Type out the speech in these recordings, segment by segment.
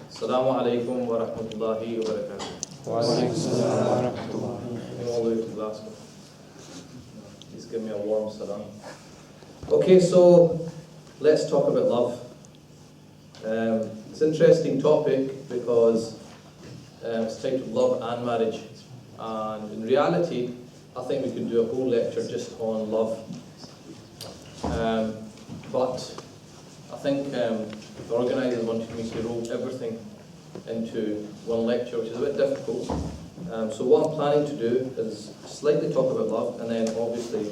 Assalamu alaikum wa rahmatullahi wa barakatuh. Wa alaikum assalam wa rahmatullahi. I'm all the way to Glasgow. Please give me a warm salam. Okay, so let's talk about love. It's an interesting topic because it's titled Love and Marriage. And in reality, I think we could do a whole lecture just on love. But I think the organisers wanted me to roll everything into one lecture, which is a bit difficult. So what I'm planning to do is slightly talk about love, and then obviously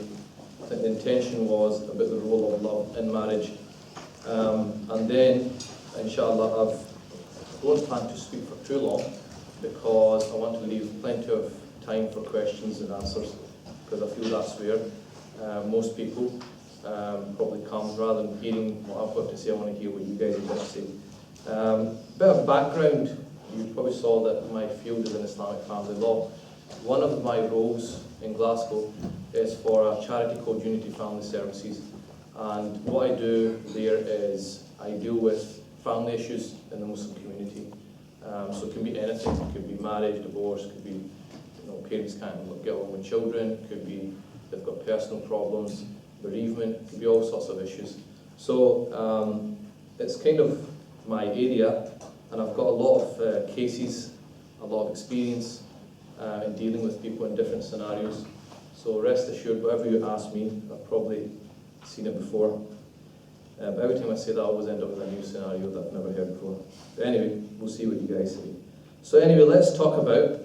I think the intention was about the role of love in marriage. And then, inshallah, I don't plan to speak for too long because I want to leave plenty of time for questions and answers, because I feel that's where most people probably come. Rather than hearing what I've got to say, I want to hear what you guys have got to say. Bit of background, you probably saw that my field is in Islamic family law. One of my roles in Glasgow is for a charity called Unity Family Services, and what I do there is I deal with family issues in the Muslim community. So it can be anything. It could be marriage, divorce, it could be parents can't get on with children, it could be they've got personal problems, bereavement, it could be all sorts of issues. So it's kind of my area, and I've got a lot of cases, a lot of experience in dealing with people in different scenarios. So rest assured, whatever you ask me, I've probably seen it before. But every time I say that, I always end up with a new scenario that I've never heard before. But anyway, we'll see what you guys say. So anyway, let's talk about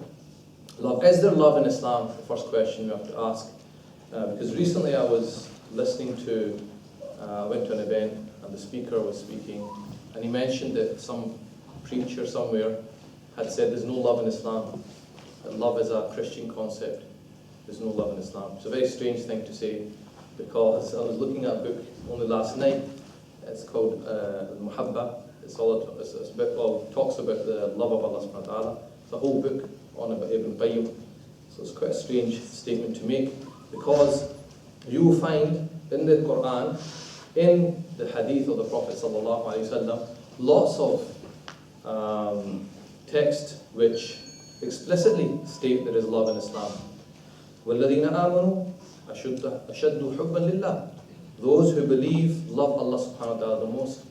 love. Is there love in Islam? The first question we have to ask. Because recently I was listening to, I went to an event and the speaker was speaking, and he mentioned that some preacher somewhere had said there's no love in Islam, that love is a Christian concept. There's no love in Islam. It's a very strange thing to say, because I was looking at a book only last night. It's called Muhabba. It's a book called, talks about the love of Allah subhanahu wa ta'ala. It's a whole book on about Ibn Qayyim. So it's quite a strange statement to make, because you will find in the Quran, in the hadith of the Prophet sallallahu alaihi wasallam, lots of text which explicitly state there is love in Islam. وَالَّذِينَ آمَنُوا أَشَدُّ حُبًّا لِلَّهِ. Those who believe love Allah subhanahu wa ta'ala the most.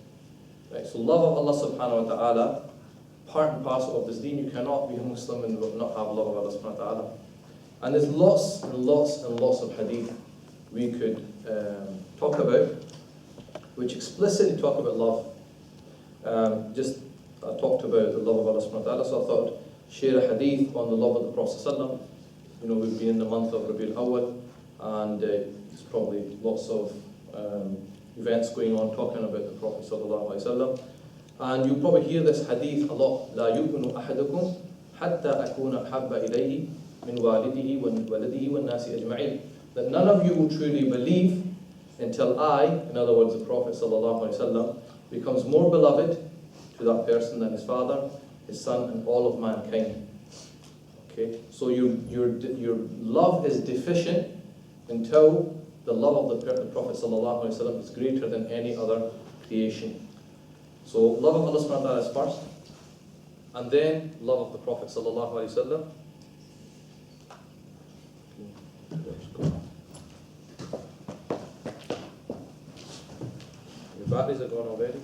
Right? So love of Allah subhanahu wa ta'ala, part and parcel of this deen. You cannot be a Muslim and not have love of Allah subhanahu wa ta'ala. And there's lots and lots and lots of hadith we could talk about, which explicitly talk about love. I talked about the love of Allah subhanahu wa ta'ala, so I thought share a hadith on the love of the Prophet sallallahu. We've been in the month of Rabiul Awwal, and there's probably lots of events going on talking about the Prophet sallallahu alaihi wasallam. And you'll probably hear this hadith a lot. لا يؤمن أحدكم حتى أكون أحب إليه من والده وولده والناس أجمعين. That none of you will truly believe until I, in other words the Prophet sallallahu alaihi wasallam, becomes more beloved to that person than his father, his son, and all of mankind. Okay, so your love is deficient until the love of the Prophet sallallahu alaihi wasallam is greater than any other creation. So love of Allah subhanahu wa ta'ala is first, and then love of the Prophet sallallahu alaihi wasallam. Your batteries are gone already.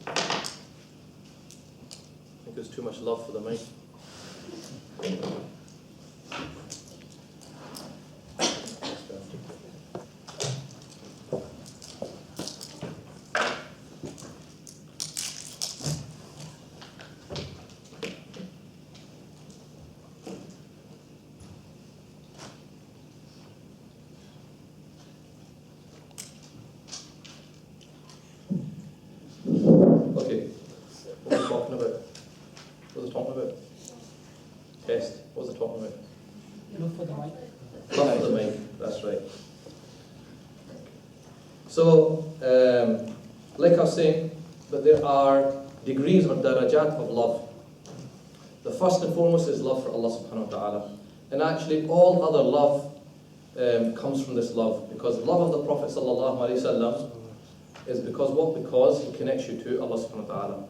I think there's too much love for the mic. Okay, what was I talking about? What was I talking about? Test. What was I talking about? Look for the mic. Love for the mic, that's right. So, like I was saying, but there are degrees or darajat of love. The first and foremost is love for Allah subhanahu wa ta'ala. And actually all other love comes from this love, because the love of the Prophet ﷺ is because what? Because it connects you to Allah subhanahu wa ta'ala.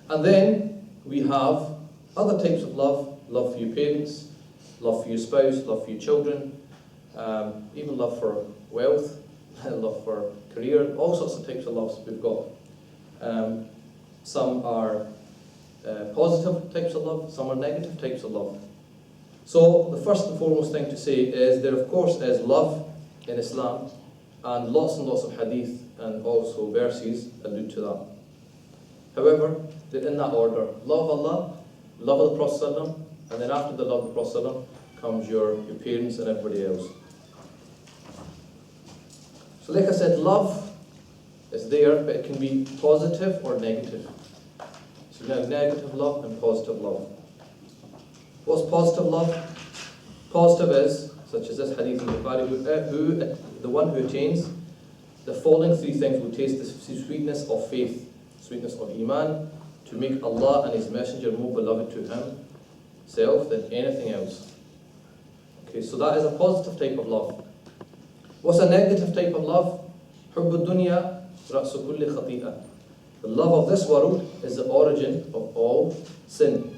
And then we have other types of love: love for your parents, love for your spouse, love for your children, even love for wealth, love for career, all sorts of types of loves we've got. Some are positive types of love, some are negative types of love. So the first and foremost thing to say is there of course is love in Islam, and lots of hadith and also verses allude to that. However, they're in that order: love of Allah, love of the Prophet ﷺ, and then after the love of the Prophet ﷺ comes your parents and everybody else. So like I said, love is there, but it can be positive or negative. So you have negative love and positive love. What's positive love? Positive is, such as this hadith in Bukhari, the one who attains the following three things will taste the sweetness of faith, sweetness of Iman, to make Allah and His Messenger more beloved to himself than anything else. Okay, so that is a positive type of love. What's a negative type of love? حب الدنيا رأس كل خطيئة. The love of this world is the origin of all sin.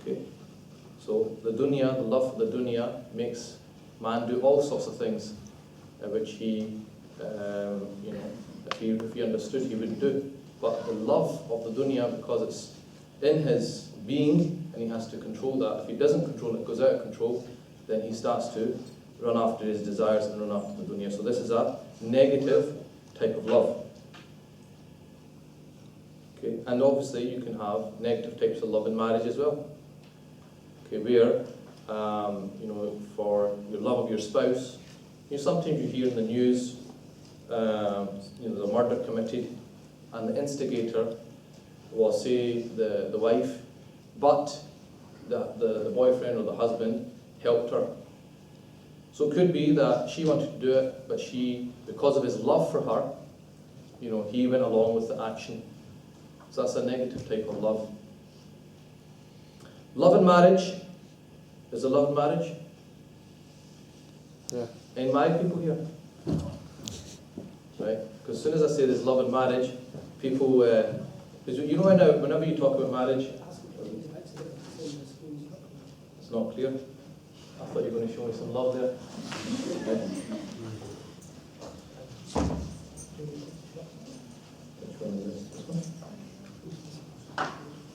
Okay, so the dunya, the love for the dunya, makes man do all sorts of things which he, if he understood, he wouldn't do. But the love of the dunya, because it's in his being and he has to control that. If he doesn't control it, goes out of control, then he starts to run after his desires and run after the dunya. So this is a negative type of love. Okay, and obviously you can have negative types of love in marriage as well. Okay, where for your love of your spouse, sometimes you hear in the news, there's a murder committed, and the instigator was, say, the wife, but the boyfriend or the husband helped her. So it could be that she wanted to do it, but because of his love for her, he went along with the action. So that's a negative type of love. Love in marriage. Is there love in marriage? Yeah. Any married people here? Right? Because as soon as I say there's love in marriage, people, whenever you talk about marriage, it's not clear. I thought you were going to show me some love there. Okay. Which one is this? This one?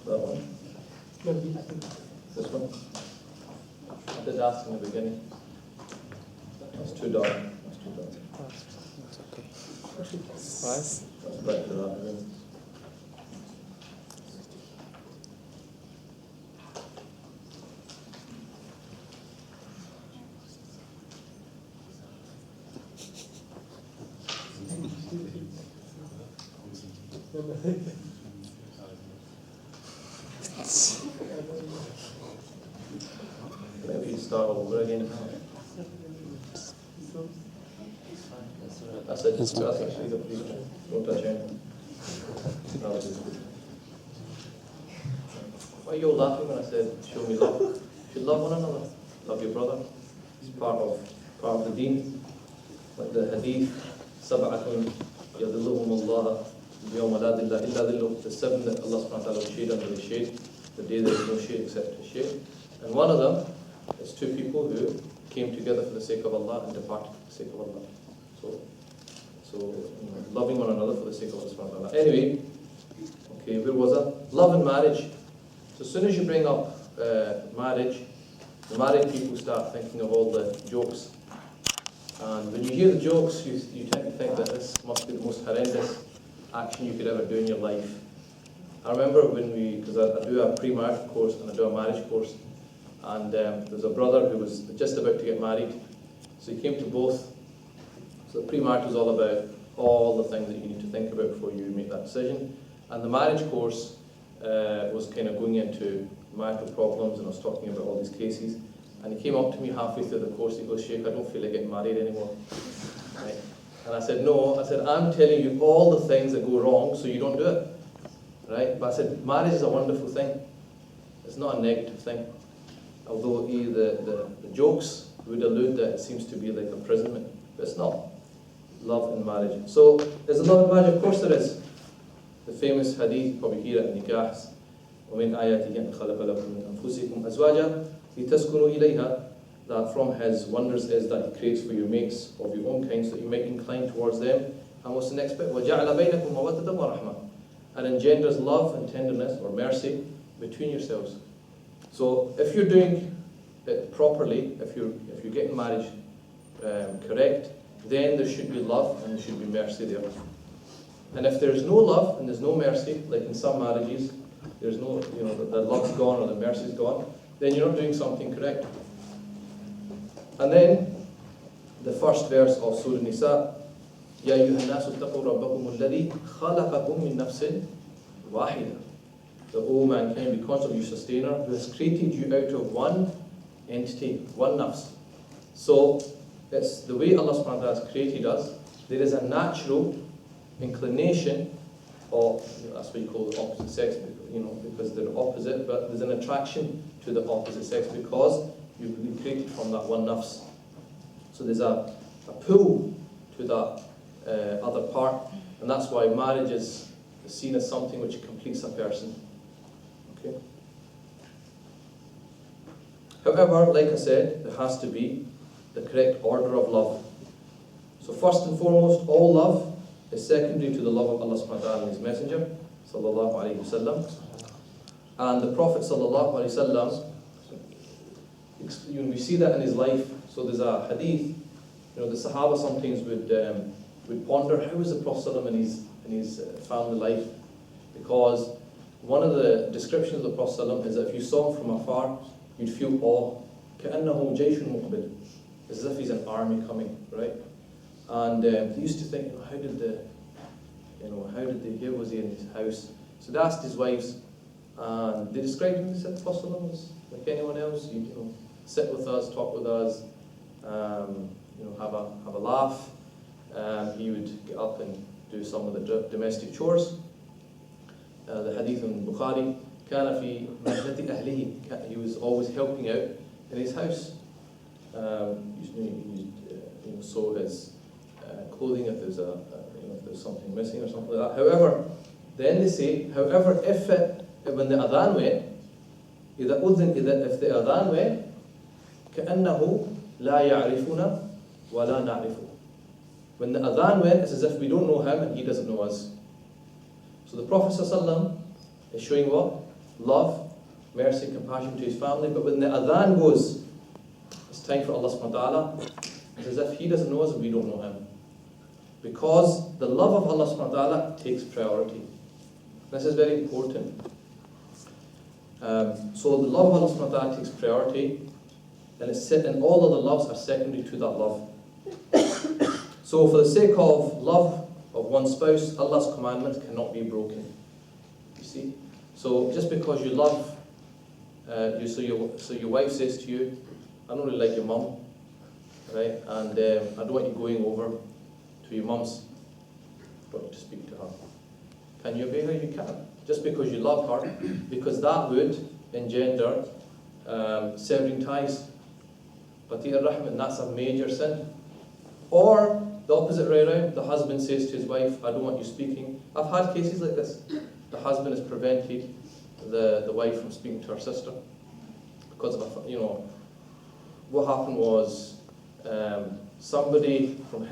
That one? This one? I did ask in the beginning. That's too dark. That's too dark. That's okay. Why? That's bright for that, isn't it? Maybe start over again. That's it. That's actually the please. Don't touch anything. No, this is good. Why are you all laughing when I said show me love? You should love one another. Love your brother. It's part of the deen. Like the hadith, سبعة يظلهم الله اليوم لا ظل إلا ظله. The seven that Allah subhanahu wa ta'ala will shade under the shade, the day there is no shade except His shade. And one of them is two people who came together for the sake of Allah and departed for the sake of Allah. So loving one another for the sake of Allah subhanahu wa ta'ala. Anyway, okay, where was I? Love and marriage. So as soon as you bring up marriage, the married people start thinking of all the jokes. And when you hear the jokes, you tend to think that this must be the most horrendous action you could ever do in your life. I remember because I do a pre-marriage course and I do a marriage course, and there's a brother who was just about to get married. So he came to both. So the pre-marriage was all about all the things that you need to think about before you make that decision. And the marriage course was kind of going into marital problems, and I was talking about all these cases. And he came up to me halfway through the course, he goes, "Shaykh, I don't feel like getting married anymore." Right? And I said, "No," I said, "I'm telling you all the things that go wrong so you don't do it." Right? But I said, marriage is a wonderful thing. It's not a negative thing. Although the jokes would allude that it seems to be like imprisonment, but it's not. Love in marriage. So, is there love in marriage? Of course there is. The famous hadith, you probably hear it in nikahs. وَمِنْ آيَاتِهِ أَنْ خَلَقَ لَكُم مِّنْ أَنفُسِكُمْ أَزْوَاجًا لِتَسْكُنُوا إِلَيْهَا. That from His wonders is that He creates for your mates of your own kind so that you might incline towards them. And what's the next bit? وَجَعْلَ بَيْنَكُمْ مَوَدَّةً وَرَحْمَةً. And engenders love and tenderness or mercy between yourselves. So if you're doing it properly, if you're getting marriage correct, then there should be love and there should be mercy there. And if there's no love and there's no mercy, like in some marriages, there's no, the love's gone or the mercy's gone, then you're not doing something correct. And then the first verse of Surah Nisa, يَا أَيُّهَا النَّاسُ اتَّقُوا رَبَّكُمُ الَّذِي خَلَقَكُم مِّن نَفْسٍ وَاحِدَةٍ. That all mankind, because of your sustainer, who has created you out of one entity, one nafs. So it's the way Allah subhanahu wa ta'ala has created us. There is a natural inclination of, that's what you call the opposite sex, because they're opposite, but there's an attraction to the opposite sex because you've been created from that one nafs. So there's a pull to that other part, and that's why marriage is seen as something which completes a person. Okay. However, like I said, there has to be the correct order of love. So first and foremost, all love is secondary to the love of Allah subhanahu wa ta'ala and His Messenger, sallallahu alayhi wa sallam. And the Prophet sallallahu alayhi wa sallam, we see that in his life. So there's a hadith, the Sahaba sometimes would ponder, how was the Prophet sallallahu in his family life? Because one of the descriptions of the Prophet sallallahu is that if you saw him from afar, you'd feel awe. كَأَنَّهُ جَيْشٌ مُقْبِلٌ. As if he's an army coming, right? And he used to think, how did here was he in his house? So they asked his wives, and they described him. They said, the Prophet was like anyone else. You sit with us, talk with us, have a laugh. He would get up and do some of the domestic chores. The hadith in Bukhari, كان في مهنة أهله. He was always helping out in his house. He sew his clothing if there's something missing or something like that. However, then they say, if when the adhan went, if the adhan went, كأنه لا يعرفنا ولا نعرفه. When the adhan went, it's as if we don't know him and he doesn't know us. So the Prophet ﷺ is showing what? Love, mercy, compassion to his family. But when the adhan goes, it's time for Allah subhanahu wa ta'ala. It's as if he doesn't know us and we don't know him. Because the love of Allah subhanahu wa ta'ala takes priority. This is very important. So the love of Allah subhanahu wa ta'ala takes priority, and all other loves are secondary to that love. So for the sake of love of one spouse, Allah's commandment cannot be broken. You see? So just because you love, so your wife says to you, I don't really like your mum, right? And I don't want you going over to your mum's, but to speak to her. Can you obey her? You can. Just because you love her, because that would engender severing ties. Qati' al-Rahim, that's a major sin. Or the opposite way around, the husband says to his wife, I don't want you speaking. I've had cases like this. The husband has prevented the wife from speaking to her sister. Because of, what happened was, somebody from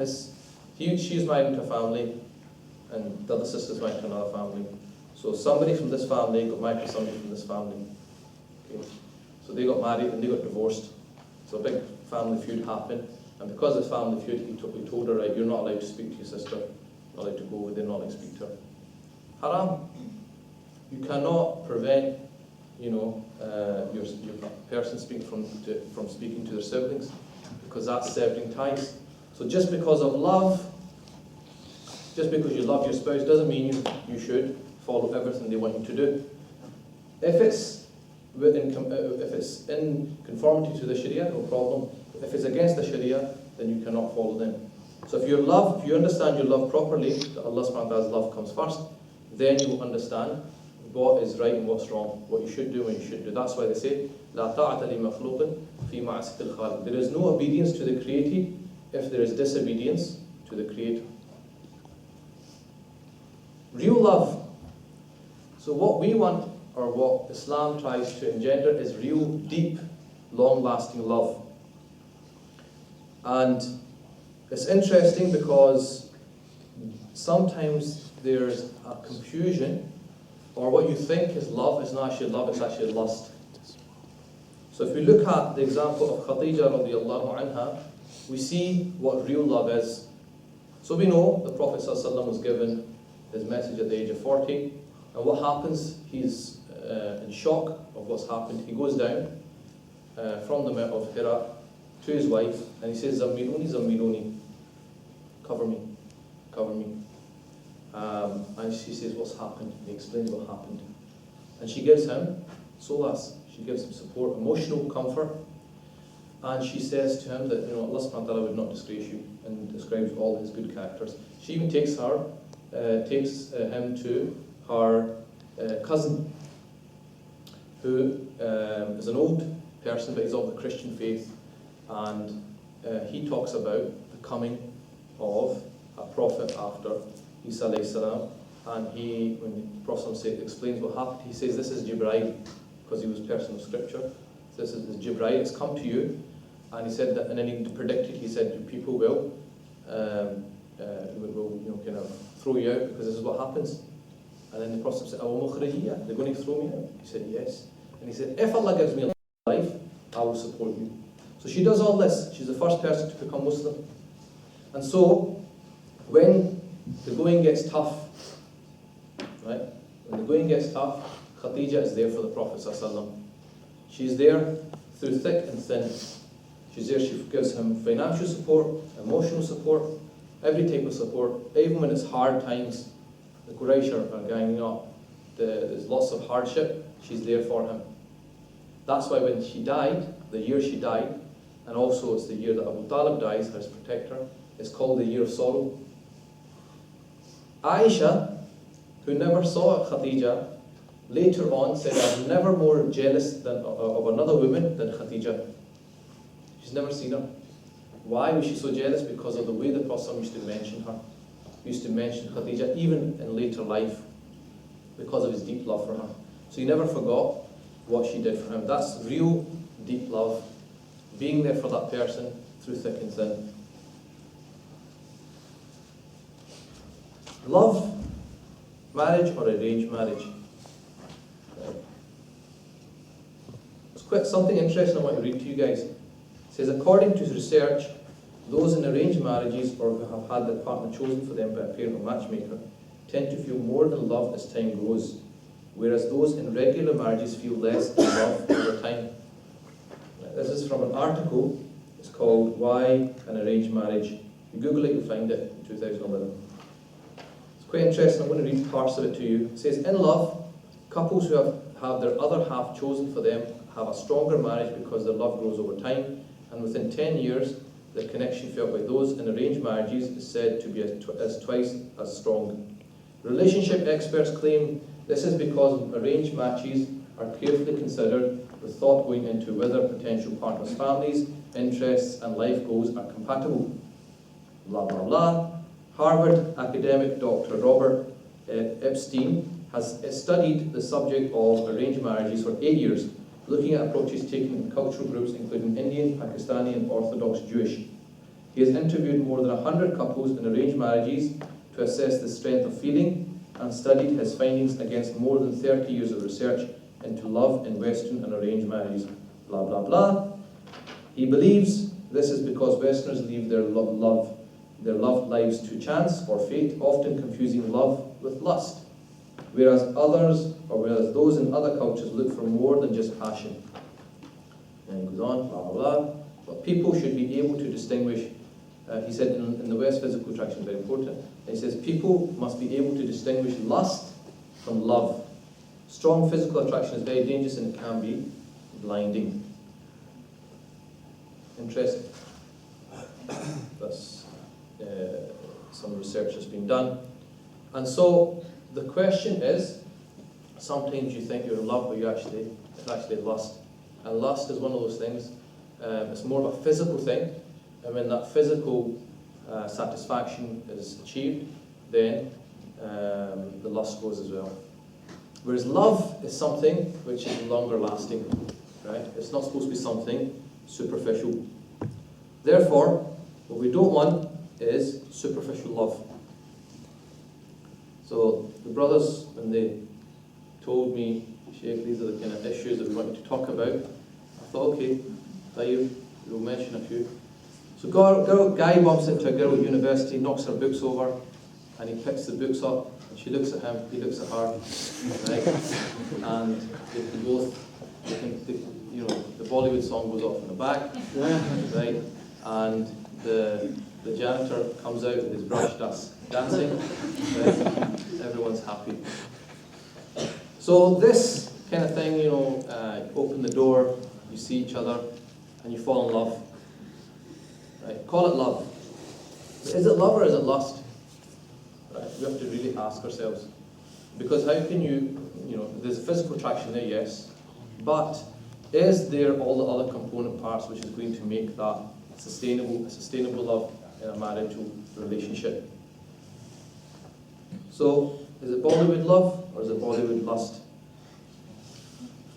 she's married into a family, and the other sister's married to another family. So somebody from this family got married to somebody from this family. Okay. So they got married and they got divorced. So a big family feud happened. And because of the family feud, he told her, right, you're not allowed to speak to your sister. You're not allowed to go with her, not allowed to speak to her. Haram. You cannot prevent, your person speaking from speaking to their siblings, because that's severing ties. So just because of love, just because you love your spouse doesn't mean you should follow everything they want you to do. If it's in conformity to the Sharia, no problem. If it's against the Sharia, then you cannot follow them. So if you understand your love properly, that Allah subhanahu wa ta'ala's love comes first, then you will understand what is right and what's wrong, what you should do and what you shouldn't do. That's why they say, لا طاعة لمخلوق في معصية الخالق. There is no obedience to the created if there is disobedience to the Creator. Real love. So what we want, or what Islam tries to engender, is real, deep, long-lasting love. And it's interesting because sometimes there's a confusion, or what you think is love is not actually love, it's actually lust. So if we look at the example of Khadija radiallahu anha, we see what real love is. So we know the Prophet ﷺ was given his message at the age of 40, and what happens? He's in shock of what's happened. He goes down from the Mount of Hira to his wife, and he says, Zammiluni, Zammiluni, cover me, cover me. And she says, what's happened? He explains what happened. And she gives him solace, she gives him support, emotional comfort, and she says to him that, you know, Allah subhanahu wa ta'ala would not disgrace you, and describes all his good characters. She even takes him to her cousin, who is an old person, but he's of the Christian faith, and he talks about the coming of a prophet after Isa alayhi salam, and when the Prophet explains what happened, he says, this is Jibreel, because he was a person of scripture. This is Jibreel, it's come to you, and he said that, and then he predicted, he said, people will kind of throw you out, because this is what happens. And then the Prophet said, they're going to throw me out? He said, yes. And he said, if Allah gives me life, I will support you. So she does all this. She's the first person to become Muslim. And so, when the going gets tough, right? When the going gets tough, Khadija is there for the Prophet ﷺ. She's there through thick and thin. She's there, she gives him financial support, emotional support, every type of support. Even when it's hard times, the Quraysh are ganging up, there's lots of hardship, she's there for him. That's why when she died, the year she died, and also it's the year that Abu Talib dies, his protector, it's called the year of sorrow. Aisha, who never saw Khadija, later on said, I'm never more jealous of another woman than Khadija. She's never seen her. Why was she so jealous? Because of the way the Prophet used to mention her. He used to mention Khadija even in later life, because of his deep love for her. So he never forgot what she did for him. That's real deep love, being there for that person through thick and thin. Love, marriage or arranged marriage. It's quite something interesting I want to read to you guys. It says, according to research, those in arranged marriages or who have had their partner chosen for them by a parent or matchmaker tend to feel more in love as time grows, whereas those in regular marriages feel less in love over time. This is from an article. It's called Why an Arranged Marriage. If you Google it, you'll find it in 2011. It's quite interesting. I'm going to read parts of it to you. It says, in love, couples who have their other half chosen for them have a stronger marriage because their love grows over time, and within 10 years, the connection felt by those in arranged marriages is said to be as twice as strong. Relationship experts claim this is because arranged matches are carefully considered with thought going into whether potential partners' families, interests and life goals are compatible. Blah, blah, blah. Harvard academic Dr. Robert Epstein has studied the subject of arranged marriages for 8 years, looking at approaches taken in cultural groups including Indian, Pakistani and Orthodox Jewish. He has interviewed more than 100 couples in arranged marriages to assess the strength of feeling and studied his findings against more than 30 years of research into love in Western and arranged marriages. Blah, blah, blah. He believes this is because Westerners leave their love lives to chance or fate, often confusing love with lust, whereas those in other cultures look for more than just passion. And he goes on, blah, blah, blah. But people should be able to distinguish, he said in the West, physical attraction is very important. And he says people must be able to distinguish lust from love. Strong physical attraction is very dangerous and it can be blinding. Interesting. That's some research has been done. And so the question is, Sometimes you think you're in love, but it's actually lust. And lust is one of those things, it's more of a physical thing, and when that physical satisfaction is achieved, then the lust goes as well. Whereas love is something which is longer lasting, right? It's not supposed to be something superficial. Therefore, what we don't want is superficial love. So the brothers, when they told me, Shaykh, these are the kind of issues that we wanted to talk about, I thought, okay, we'll mention a few. So guy bumps into a girl at university, knocks her books over, and he picks the books up, and she looks at him, he looks at her, right? And they both, the Bollywood song goes off in the back, right? And the janitor comes out with his brush, starts dancing, right? Everyone's happy. So this kind of thing, you open the door, you see each other, and you fall in love. Right? Call it love. Is it love or is it lust? Right? We have to really ask ourselves. Because how can there's a physical attraction there, yes, but is there all the other component parts which is going to make that a sustainable love in a marital relationship? So, is it Bollywood love or is it Bollywood lust?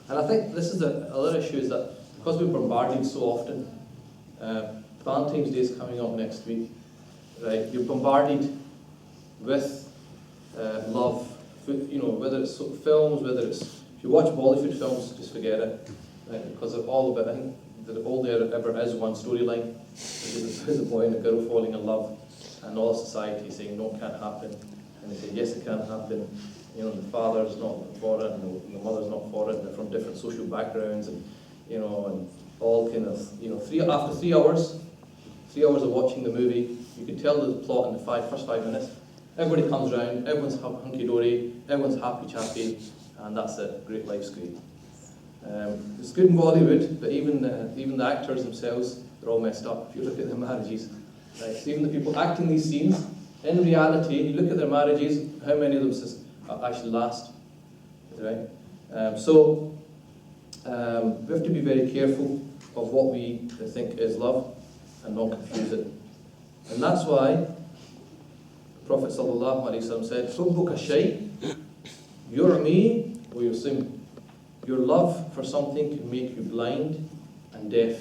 And I think this is another issue, is that because we're bombarded so often, Valentine's Day is coming up next week, right? You're bombarded with love, whether it's films, whether it's, if you watch Bollywood films, just forget it, right? Because they're all about, I think, all there ever is one storyline, there's a boy and a girl falling in love, and all society saying, no, it can't happen, and they say, yes, it can happen. The father's not for it, and the mother's not for it, and they're from different social backgrounds, and and all kind of, after 3 hours of watching the movie, you can tell the plot in the first 5 minutes. Everybody comes round, everyone's hunky-dory, everyone's happy-chappy, and that's it. Great, life's great. It's good in Bollywood, but even the actors themselves, they're all messed up. If you look at their marriages, right? So even the people acting these scenes, in reality, you look at their marriages, how many of them actually last, right? So we have to be very careful of what we think is love and not confuse it. And that's why the Prophet ﷺ said, "Hubbuka shay yurmi wa yusim." Your love for something can make you blind and deaf.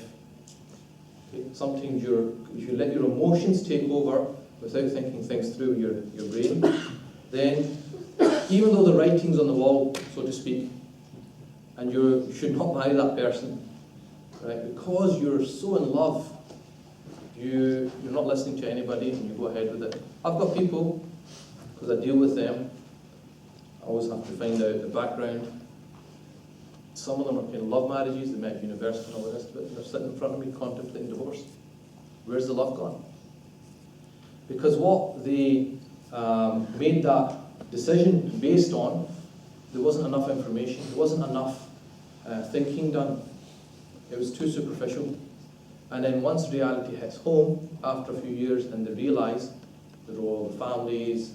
Okay? Sometimes if you let your emotions take over without thinking things through your brain, then even though the writing's on the wall, so to speak, and you should not marry that person, right? Because you're so in love, you're not listening to anybody and you go ahead with it. I've got people, because I deal with them, I always have to find out the background. Some of them are in love marriages, they met at university and all the rest of it, and they're sitting in front of me contemplating divorce. Where's the love gone? Because what they made that decision based on, there wasn't enough information, there wasn't enough thinking done. It was too superficial. And then once reality hits home, after a few years, and they realise the role of the families,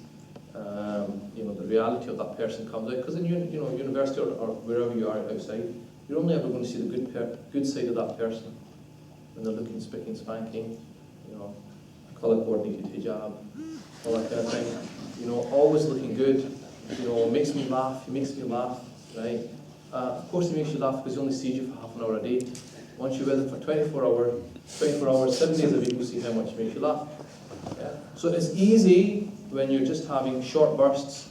the reality of that person comes out. Because in university or wherever you are outside, you're only ever going to see the good side of that person when they're looking spick and spanking, colour coordinated hijab, all that kind of thing. Always looking good. Makes me laugh. He makes me laugh, right? Of course, he makes you laugh because he only sees you for half an hour a day. Once you're with him for 24 hours, 7 days a week, we'll see how much he makes you laugh. Yeah? So it's easy when you're just having short bursts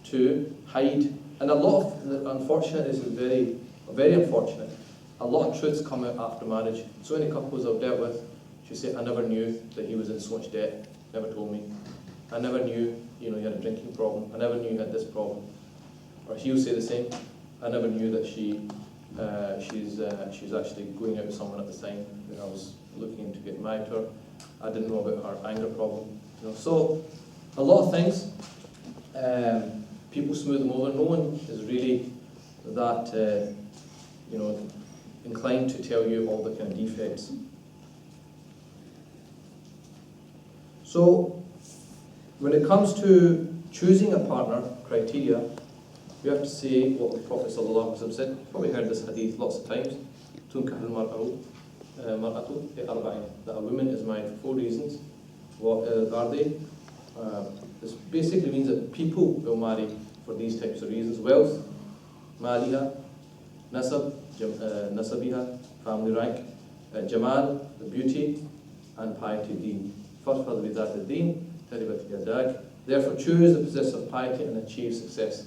to hide. And a lot of the unfortunate, this is very, very unfortunate, a lot of truths come out after marriage. So many couples I've dealt with, she say, I never knew that he was in so much debt, never told me. I never knew, he had a drinking problem. I never knew he had this problem. Or he'll say the same. I never knew that she's actually going out with someone at the time when I was looking to get married to her. I didn't know about her anger problem. So a lot of things, people smooth them over. No one is really that inclined to tell you all the kind of defects. So when it comes to choosing a partner criteria, you have to say what the Prophet ﷺ said. You've probably heard this hadith lots of times. تُنْكَحُ الْمَرْأَةُ لِأَرْبَعٍ. That a woman is married for 4 reasons. What are they? This basically means that people will marry for these types of reasons: wealth, maliha, nasab, nasabiha, family rank, jamal, the beauty, and piety, deen. فَرْفَضْ بِذَاتِ الدِّينِ تَرِبَتْ يَدَاكَ. Therefore, choose the possessor of piety and achieve success.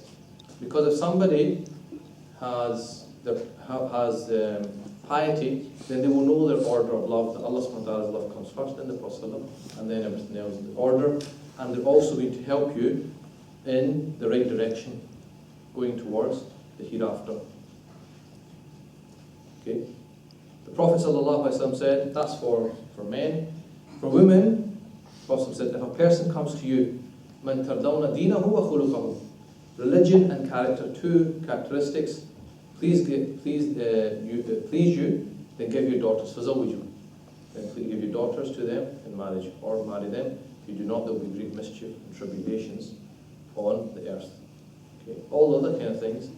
Because if somebody has piety, then they will know their order of love, that Allah subhanahu wa ta'ala's love comes first, then the Prophet, and then everything else in the order. And they're also going to help you in the right direction, going towards the hereafter. Okay? The Prophet ﷺ said, that's for men. For women, the Prophet said, if a person comes to you, مَنْ تَرْضَوْنَ دِينَهُ وَخُلُقَهُ, religion and character, 2 characteristics, please you, then give your daughters, فَزَوِّجُوا, then please give your daughters to them in marriage, or marry them. If you do not, there will be great mischief and tribulations on the earth. Okay. All other kind of things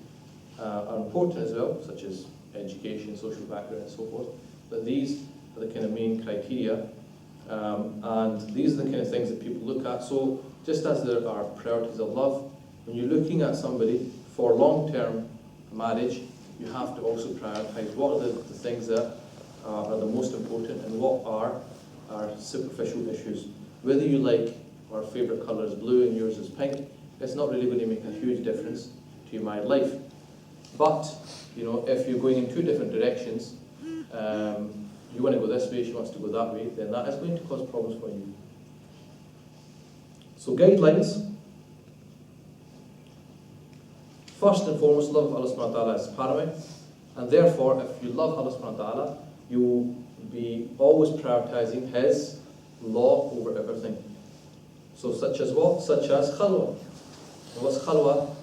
are important as well, such as education, social background, and so forth. But these are the kind of main criteria, and these are the kind of things that people look at. So, just as there are priorities of love, when you're looking at somebody for long-term marriage, you have to also prioritize what are the things that are the most important and what are superficial issues. Whether you like, our favourite colour is blue and yours is pink, it's not really going to make a huge difference to your married life. But, you know, if you're going in 2 different directions, you want to go this way, she wants to go that way, then that is going to cause problems for you. So guidelines. First and foremost, love of Allah subhanahu wa ta'ala is paramount, and therefore if you love Allah subhanahu wa ta'ala, you will be always prioritising His law over everything. So such as what? Such as khalwa. And what's khalwa?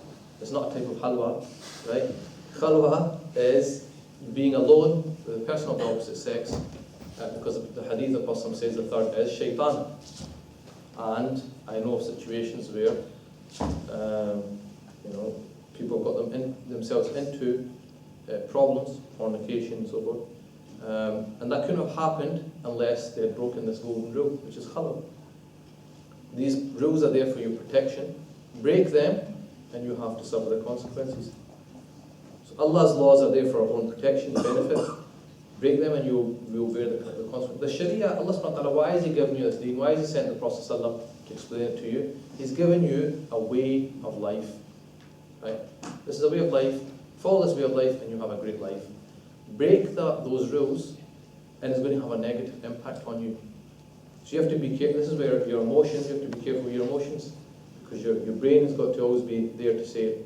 It's not a type of halwa, right? Khalwa is being alone with a person of the opposite sex, because the hadith of Prophet says the third is shaitan. And I know of situations where you know, people have got themselves into problems, fornication and so forth. And that couldn't have happened unless they had broken this golden rule, which is khalwa. These rules are there for your protection. Break them and you have to suffer the consequences. So Allah's laws are there for our own protection, benefit. Break them and you will bear the consequences. The Sharia, Allah subhanahu wa ta'ala, why has He given you this deen? Why has He sent the Prophet sallallahu to explain it to you? He's given you a way of life. Right? This is a way of life. Follow this way of life and you have a great life. Break those rules and it's going to have a negative impact on you. So you have to be careful. This is where your emotions, you have to be careful with your emotions, because your brain has got to always be there to say,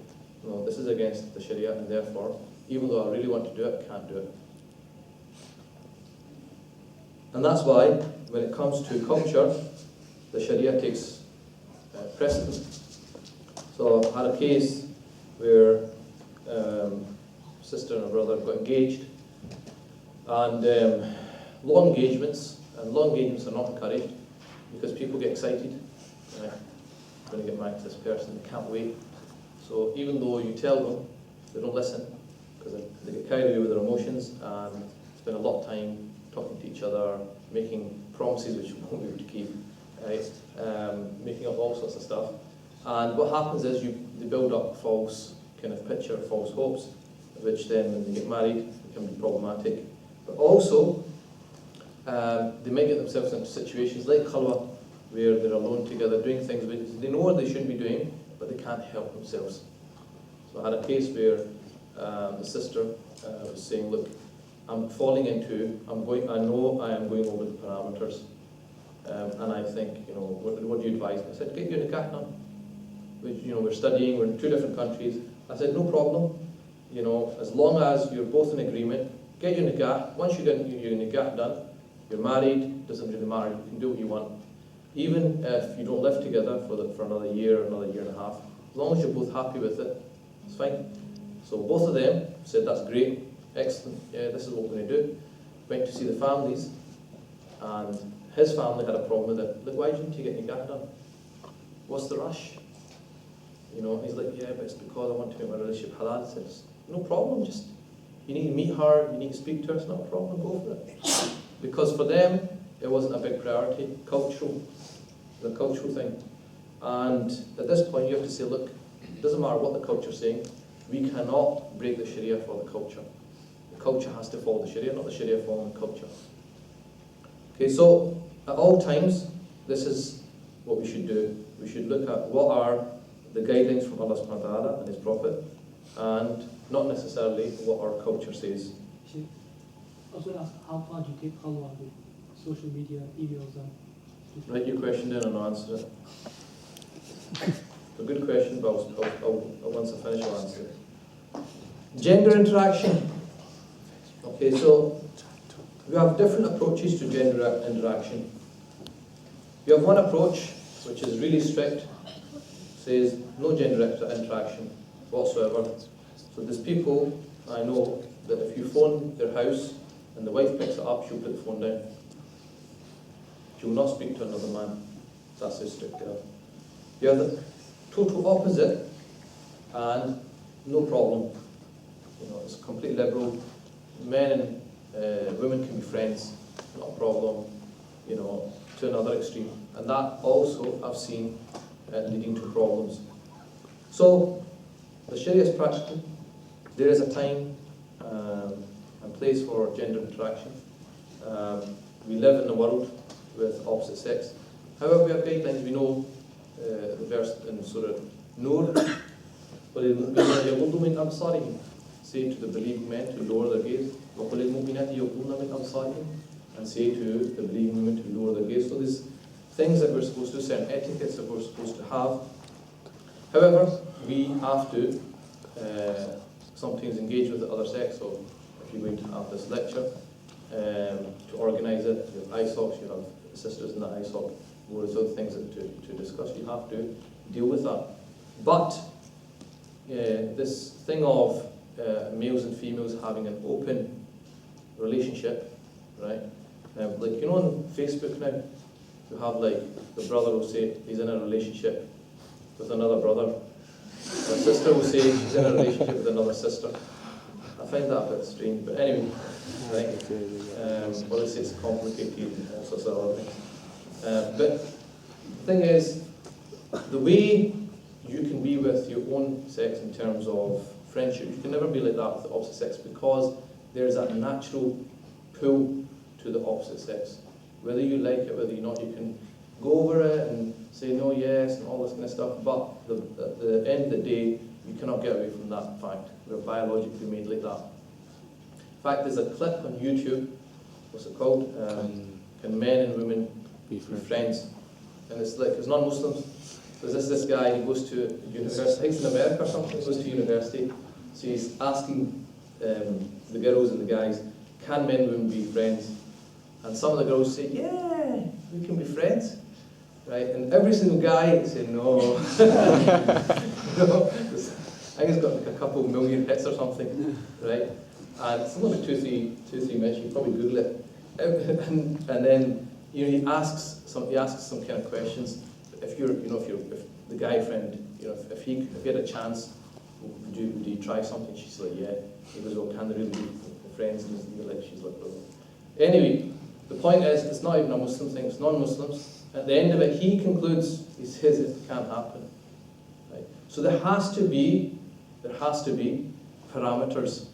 no, this is against the Sharia, and therefore, even though I really want to do it, I can't do it. And that's why, when it comes to culture, the Sharia takes precedence. So I had a case where a sister and a brother got engaged, and long engagements are not encouraged, because people get excited. I'm going to get married to this person, they can't wait. So even though you tell them, they don't listen, because they get carried away with their emotions and spend a lot of time talking to each other, making promises which you won't be able to keep, right? Making up all sorts of stuff. And what happens is they build up false kind of picture, false hopes, which then when they get married can be problematic. But also, they might get themselves into situations like khalwa, where they're alone together doing things which they know what they shouldn't be doing, but they can't help themselves. So I had a case where the sister was saying, look, I know I am going over the parameters, and I think, you know, what do you advise? I said, get your nikah done. We're studying, we're in 2 different countries. I said, no problem, you know, as long as you're both in agreement, get your nikah. Once you get your nikah done, you're married, doesn't really matter, you can do what you want. Even if you don't live together for another year and a half, as long as you're both happy with it, it's fine. So both of them said, that's great, excellent, yeah, this is what we're going to do. Went to see the families, and his family had a problem with it. Look, why didn't you get nikah done? What's the rush? You know, he's like, yeah, but it's because I want to make my relationship halal. I said, no problem, just, you need to meet her, you need to speak to her, it's not a problem, go for it. Because for them, it wasn't a big priority, the cultural thing. And at this point, you have to say, look, it doesn't matter what the culture's saying, we cannot break the Sharia for the culture. The culture has to follow the Sharia, not the Sharia following the culture. Okay, so at all times, this is what we should do. We should look at what are the guidelines from Allah subhanahu wa ta'ala and His Prophet, and not necessarily what our culture says. I was going to ask, how far do you take halwa with social media, emails, and... Write your question down and I'll answer it. It's a good question, but once I finish, I'll answer it. Gender interaction. Okay, so we have different approaches to gender interaction. You have one approach which is really strict, says no gender interaction whatsoever. So there's people I know that if you phone their house and the wife picks it up, she'll put the phone down. She will not speak to another man. That's a strict girl. You have the total opposite, and no problem. You know, it's completely liberal. Men and women can be friends, not a problem. You know, to another extreme, and that also I've seen leading to problems. So the Sharia is practical. There is a time and place for gender interaction. We live in a world with opposite sex. However, we have guidelines. We know the verse in Surah Nur, say to the believing men to lower their gaze, and say to the believing women to lower their gaze. So there's things that we're supposed to, certain etiquettes that we're supposed to have. However, we have to sometimes engage with the other sex. So if you're going to have this lecture, to organise it, you have ISocs, you have sisters in the ISoc, there's other things that to discuss, you have to deal with that. But this thing of males and females having an open relationship, right? Like, you know, on Facebook now, you have like, the brother will say he's in a relationship with another brother. The sister will say she's in a relationship with another sister. I find that a bit strange, but anyway, right? Obviously it's complicated, all sorts of other things. But the thing is, the way you can be with your own sex in terms of friendship, you can never be like that with the opposite sex, because there's a natural pull to the opposite sex. Whether you like it, whether you're not, you can go over it and say no, yes, and all this kind of stuff, but at the end of the day, you cannot get away from that fact. We're biologically made like that. In fact, there's a clip on YouTube, what's it called? Can men and women be friends? And it's like, it's non-Muslims. So there's this guy, he goes to university, I think it's in America or something, he goes to university, so he's asking the girls and the guys, can men and women be friends? And some of the girls say, yeah, we can be friends, right? And every single guy say, no. No. I think he's got like a couple million hits or something, right? And some of the two, three mentions, you probably Google it. And then, you know, he asks some kind of questions. If the guy friend, you know, if he had a chance, would you try something? She's like, yeah. He goes, well, can they really be friends? And she's like, well. Anyway, the point is, it's not even a Muslim thing, it's non-Muslims. At the end of it, he concludes, it can't happen. Right? So there has to be parameters.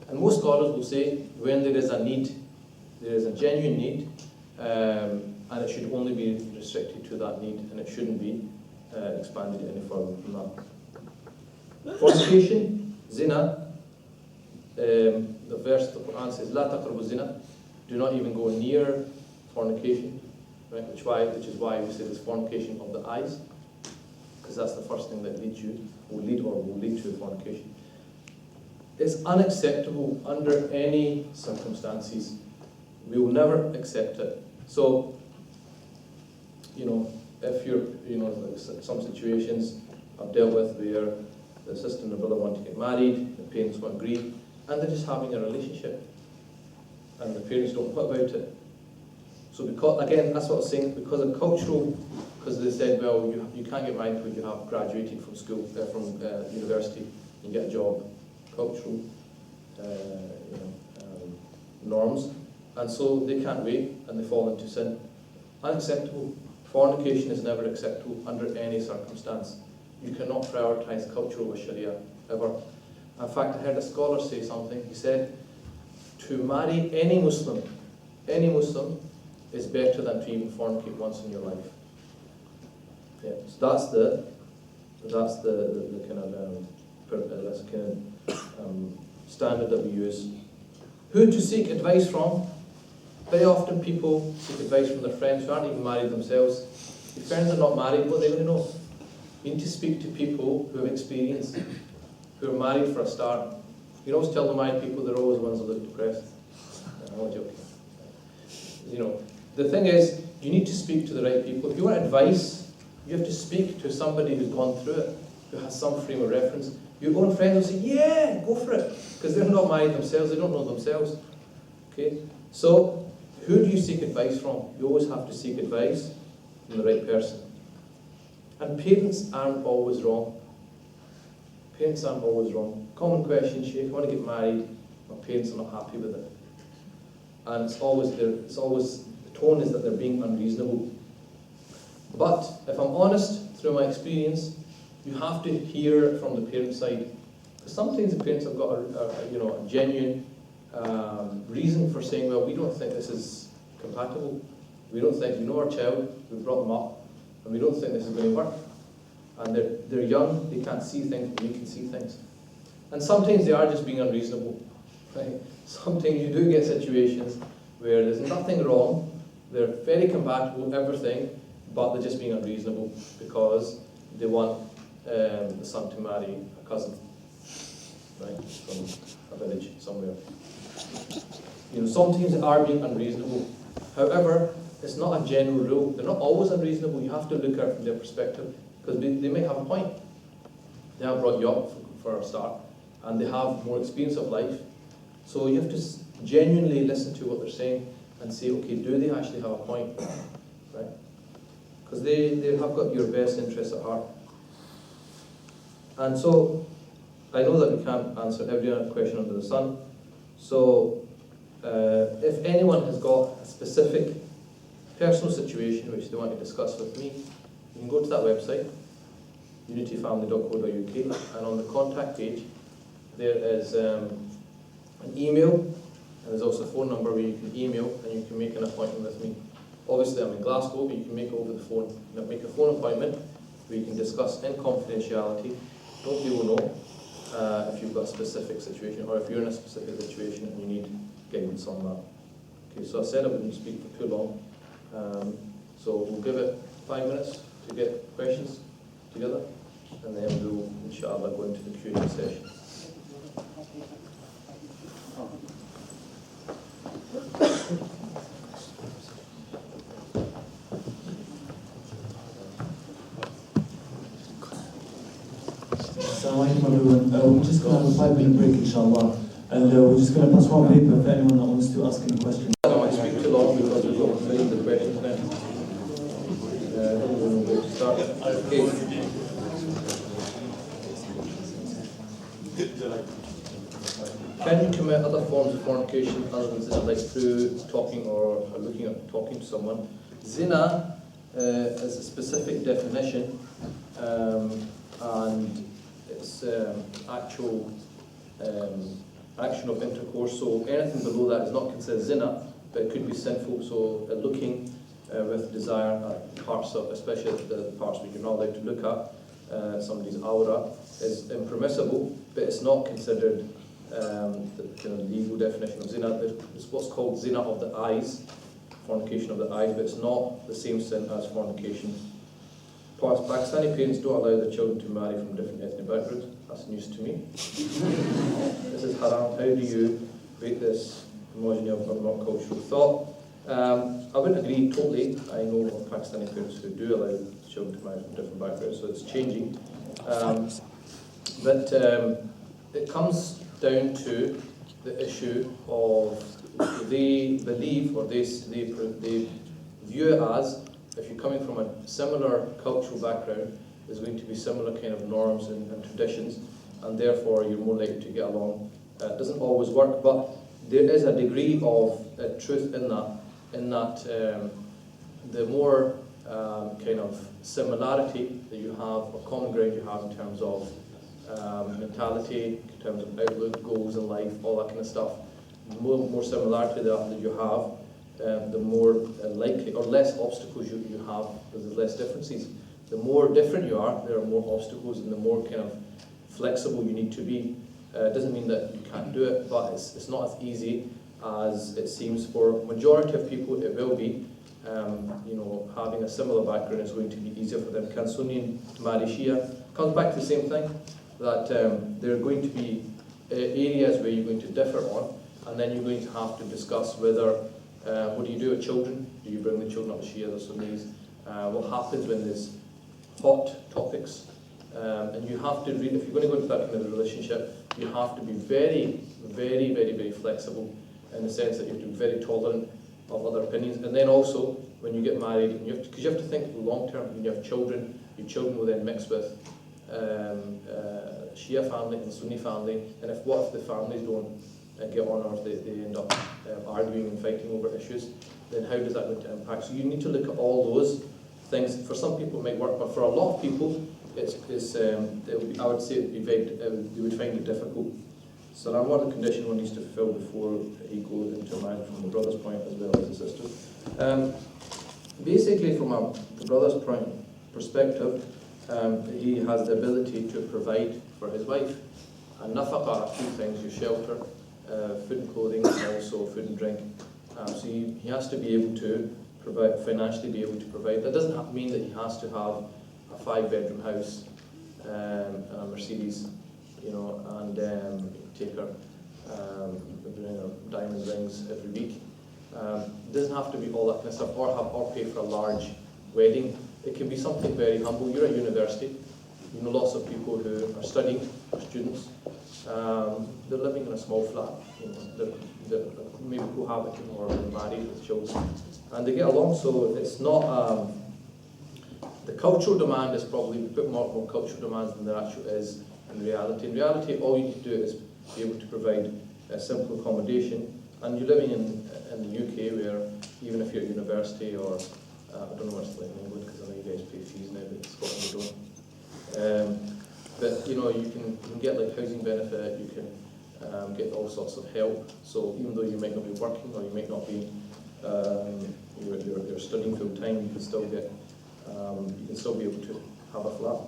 And most scholars will say, when there is a need, there is a genuine need, and it should only be restricted to that need, and it shouldn't be expanded any further from that. Fornication, zina, the verse of the Quran says, La taqrabu zina, do not even go near fornication, right? Which is why we say there's fornication of the eyes, because that's the first thing that will lead to fornication. It's unacceptable under any circumstances. We will never accept it. So, you know, if you're, you know, some situations I've dealt with where the sister and the brother want to get married, the parents won't agree, and they're just having a relationship, and the parents don't know about it. So because, again, that's what I was saying, because of because they said, well, you can't get married until you have graduated from school, from university, and get a job, cultural norms, and so they can't wait, and they fall into sin. Unacceptable. Fornication is never acceptable under any circumstance. You cannot prioritise culture over Sharia, ever. In fact, I heard a scholar say something. He said, to marry any Muslim is better than to even fornicate once in your life. Yeah, so that's the kind of standard that we use. Who to seek advice from? Very often people seek advice from their friends who aren't even married themselves. If friends are not married, what are they going to know? You need to speak to people who have experience, who are married for a start. You can always tell the married people they're always the ones that look depressed. I'm not joking. You know, the thing is, you need to speak to the right people. If you want advice, you have to speak to somebody who's gone through it, who has some frame of reference. Your own friends will say, yeah, go for it, because they're not married themselves, they don't know themselves. Okay? So, who do you seek advice from? You always have to seek advice from the right person. And parents aren't always wrong. Parents aren't always wrong. Common question, Shaykh, I want to get married, my parents are not happy with it. And it's always the tone is that they're being unreasonable. But if I'm honest, through my experience, you have to hear from the parent side. Because sometimes the parents have got a genuine reason for saying, well, we don't think this is compatible. We don't think, we know our child, we brought them up, and we don't think this is going to work. And they're young, they can't see things, but we can see things. And sometimes they are just being unreasonable. Right? Sometimes you do get situations where there's nothing wrong, they're very compatible, everything, but they're just being unreasonable because they want the son to marry a cousin, right, from a village somewhere. You know, sometimes they are being unreasonable. However, it's not a general rule. They're not always unreasonable. You have to look at it from their perspective, because they may have a point. They have brought you up for a start, and they have more experience of life. So you have to genuinely listen to what they're saying and say, okay, do they actually have a point, right? Because they have got your best interests at heart. And so, I know that we can't answer every question under the sun. So, if anyone has got a specific personal situation which they want to discuss with me, you can go to that website, unityfamily.co.uk, and on the contact page, there is an email, and there's also a phone number where you can email and you can make an appointment with me. Obviously, I'm in Glasgow, but you can make it over the phone. Make a phone appointment where you can discuss in confidentiality. Nobody will know if you've got a specific situation, or if you're in a specific situation and you need guidance on that. Okay, so I said I wouldn't speak for too long. So we'll give it 5 minutes to get questions together, and then we'll, inshallah, go into the Q&A session. Assalamu alaikum everyone. We're just going to have a 5-minute break, inshallah. And we're just going to pass one paper for anyone that wants to ask any questions. I don't want to speak too long because we've got millions of questions now. I don't know where to start. Okay. Can you commit other forms of fornication other than zina, like through talking or looking at talking to someone? Zina is a specific definition, and it's actual action of intercourse. So anything below that is not considered zina, but it could be sinful. So looking with desire at parts of, especially the parts where you're not allowed to look at, somebody's aura, is impermissible, but it's not considered the kind of legal definition of zina. It's what's called zina of the eyes, fornication of the eyes, but it's not the same sin as fornication. Pakistani parents don't allow their children to marry from different ethnic backgrounds. That's news to me. This is haram. How do you rate this homogeny of not cultural thought? I wouldn't agree totally. I know of Pakistani parents who do allow children to marry from different backgrounds, so it's changing. But it comes down to the issue of they believe, or they view it as if you're coming from a similar cultural background, there's going to be similar kind of norms and traditions, and therefore you're more likely to get along. It doesn't always work, but there is a degree of truth in that the more kind of similarity that you have, or common ground you have in terms of mentality, in terms of outlook, goals in life, all that kind of stuff, the more similarity that you have, the more likely, or less obstacles you have, because there's less differences. The more different you are, there are more obstacles, and the more kind of flexible you need to be. It doesn't mean that you can't do it, but it's not as easy as it seems. For majority of people, it will be. You know, having a similar background is going to be easier for them. Can Sunni marry Shia? Comes back to the same thing, that there are going to be areas where you're going to differ on, and then you're going to have to discuss whether, what do you do with children? Do you bring the children up to Shias or Sunnis? What happens when there's hot topics? And you have to, if you're going to go into that kind of relationship, you have to be very, very, very, very flexible, in the sense that you have to be very tolerant of other opinions. And then also, when you get married, because you have to think long term, when you have children, your children will then mix with Shia family and Sunni family, and what if the families don't get on, or if they end up arguing and fighting over issues, then how does that going to impact? So you need to look at all those things. For some people it might work, but for a lot of people, I would say they would find it difficult. So now, what are the conditions one needs to fulfill before he goes into marriage, from the brother's point as well as the sister's? Basically, from the brother's perspective, he has the ability to provide for his wife. And nafaqa are two things: your shelter, food and clothing, and also food and drink. So he has to be able to provide, financially be able to provide. That doesn't mean that he has to have a 5-bedroom house, and a Mercedes, you know, and take her diamond rings every week. It doesn't have to be all that kind of stuff, or pay for a large wedding. It can be something very humble. You're at university. You know lots of people who are studying, students. They're living in a small flat. You know, they're maybe cohabiting or married with children, and they get along. So it's not. The cultural demand is probably a bit more cultural demands than there actually is in reality. In reality, all you need to do is be able to provide a simple accommodation. And you're living in the UK, where even if you're at university, or I don't know what's like in England, because I know you guys pay fees now, but in Scotland you don't. But you know, you can get like housing benefit, you can get all sorts of help. So even though you might not be working, or you might not be you're studying full time, you can still get you can still be able to have a flat.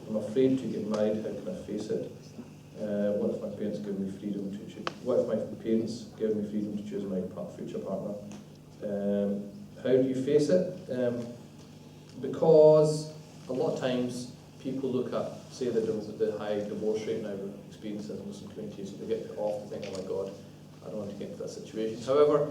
I'm afraid to get married. How can I face it? What if my parents give me freedom to choose? What if my parents give me freedom to choose my future partner? How do you face it? Because a lot of times people look at, say, the high divorce rate now we're experiencing in Muslim communities, so they get put off, they think, oh my God, I don't want to get into that situation. However,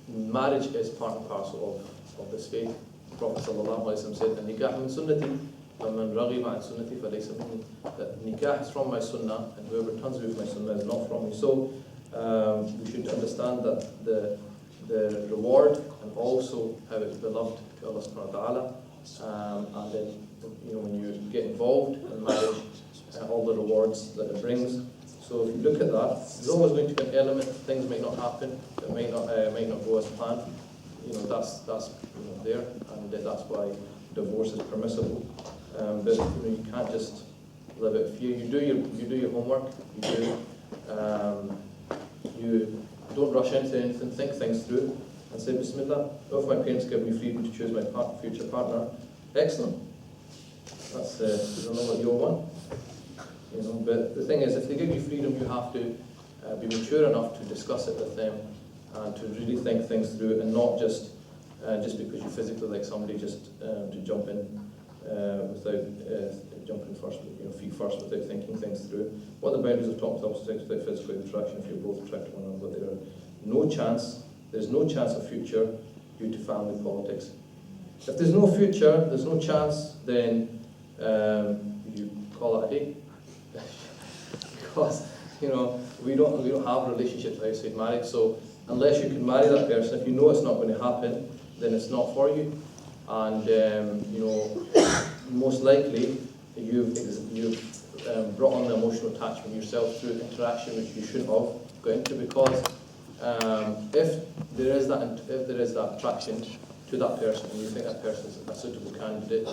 marriage is part and parcel of this faith. The Prophet ﷺ said, "Nikah min sunnati, وَمَنْ رَغِبَ عَنْ سُنَّتِي فَلَيْسَ مِنِّي." That nikah is from my sunnah, and whoever turns away from my sunnah is not from me. So we should understand that the reward, and also how it's beloved to Allah subhanahu wa ta'ala, and then, you know, when you get involved in marriage, all the rewards that it brings. So if you look at that, there's always going to be an element of things might not happen, that might not go as planned. You know, that's you know, there, and that's why divorce is permissible. But you know, you can't just live it. If you do your homework, you don't rush into anything, think things through, and say, Bismillah, if my parents give me freedom to choose my future partner, excellent. That's I don't know what you'll want. You know, but the thing is, if they give you freedom, you have to be mature enough to discuss it with them, and to really think things through, and not just because you physically like somebody, just to jump in without jumping first, you know, feet first, without thinking things through. What the boundaries of top sex without physical interaction if you're both attracted to one another? There's no chance of future due to family politics. If there's no future, there's no chance, then you call it a day. Because you know, we don't have relationships outside marriage. So unless you can marry that person, if you know it's not going to happen, then it's not for you. And you know, most likely you've brought on the emotional attachment yourself through interaction which you shouldn't have got into, because if there is that attraction to that person and you think that person is a suitable candidate,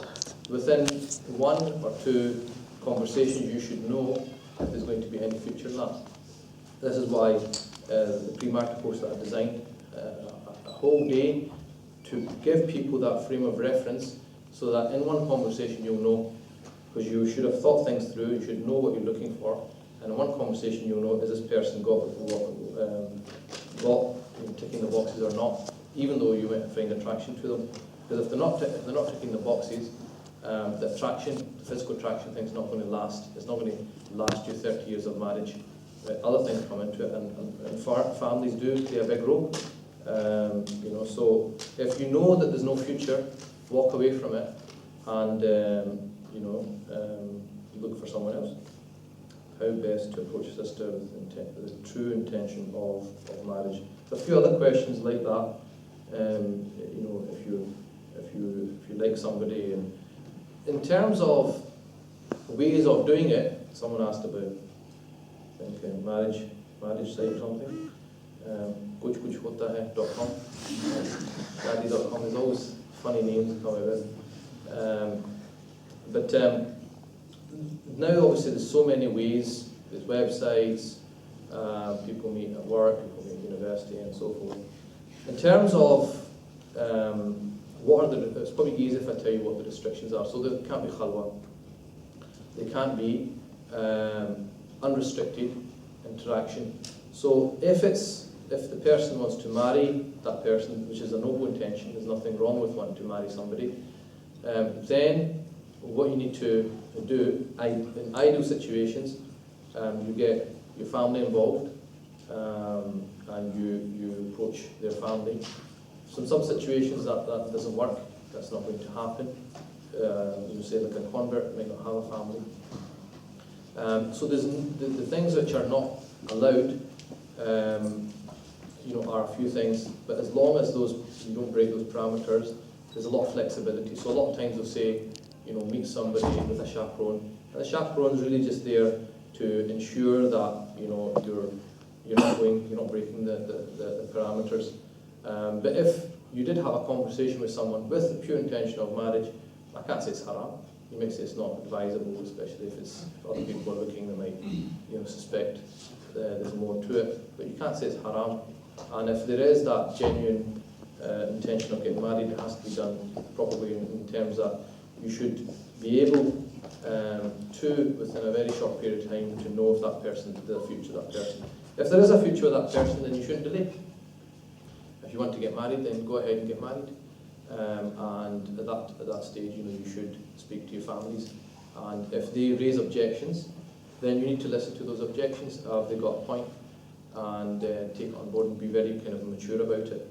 within 1 or 2 conversations you should know if there's going to be any future in that. This is why the pre-marital course that I designed, a whole day to give people that frame of reference, so that in one conversation you'll know, because you should have thought things through, you should know what you're looking for, and in one conversation you'll know, is this person got ticking the boxes or not, even though you might find attraction to them. Because if they're not ticking the boxes, the attraction, the physical attraction thing's not going to last. It's not going to last you 30 years of marriage. Other things come into it, and families do play a big role. You know, so if you know that there's no future, walk away from it, and you know, look for someone else. How best to approach a sister with the true intention of marriage. So a few other questions like that. You know, if you like somebody, and in terms of ways of doing it, someone asked about, I think, marriage site or something. kuchkuchhotahai.com, daddy.com. There's always funny names coming with. But now obviously there's so many ways. There's websites, people meet at work, people meet at university, and so forth. In terms of it's probably easy if I tell you what the restrictions are. So there can't be khalwa. There can't be unrestricted interaction. So if the person wants to marry that person, which is a noble intention, there's nothing wrong with wanting to marry somebody, then what you need to do, in ideal situations, you get your family involved, and you approach their family. So in some situations that doesn't work, that's not going to happen. You say like a convert might not have a family. So there's the things which are not allowed, you know, are a few things, but as long as you don't break those parameters, there's a lot of flexibility. So a lot of times they'll say, you know, meet somebody with a chaperone, and the chaperone is really just there to ensure that, you know, you're not breaking the parameters. But if you did have a conversation with someone with the pure intention of marriage, I can't say it's haram. You might say it's not advisable, especially if other people are looking, they might, you know, suspect there's more to it. But you can't say it's haram. And if there is that genuine intention of getting married, it has to be done properly in terms that you should be able to, within a very short period of time, to know if that person is the future of that person. If there is a future with that person, then you shouldn't delay. If you want to get married, then go ahead and get married. And at that stage, you know, you should speak to your families. And if they raise objections, then you need to listen to those objections. Have they got a point? And take it on board and be very kind of mature about it.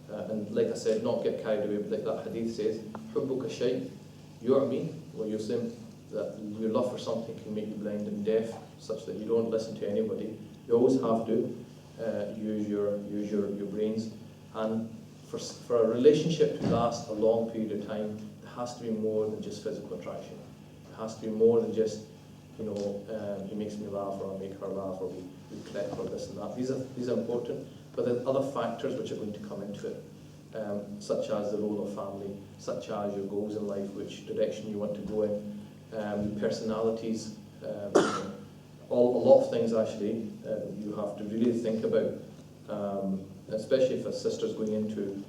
And like I said, not get carried away. But like that hadith says, "Hubbuka shay yu'mi wa yusim," that your love for something can make you blind and deaf, such that you don't listen to anybody. You always have to use your brains. And for a relationship to last a long period of time, it has to be more than just physical attraction. It has to be more than just, you know, he makes me laugh, or I make her laugh, or we click, or this and that. These are important, but there's other factors which are going to come into it, such as the role of family, such as your goals in life, which direction you want to go in, your personalities, a lot of things actually you have to really think about. Especially if a sister's going into,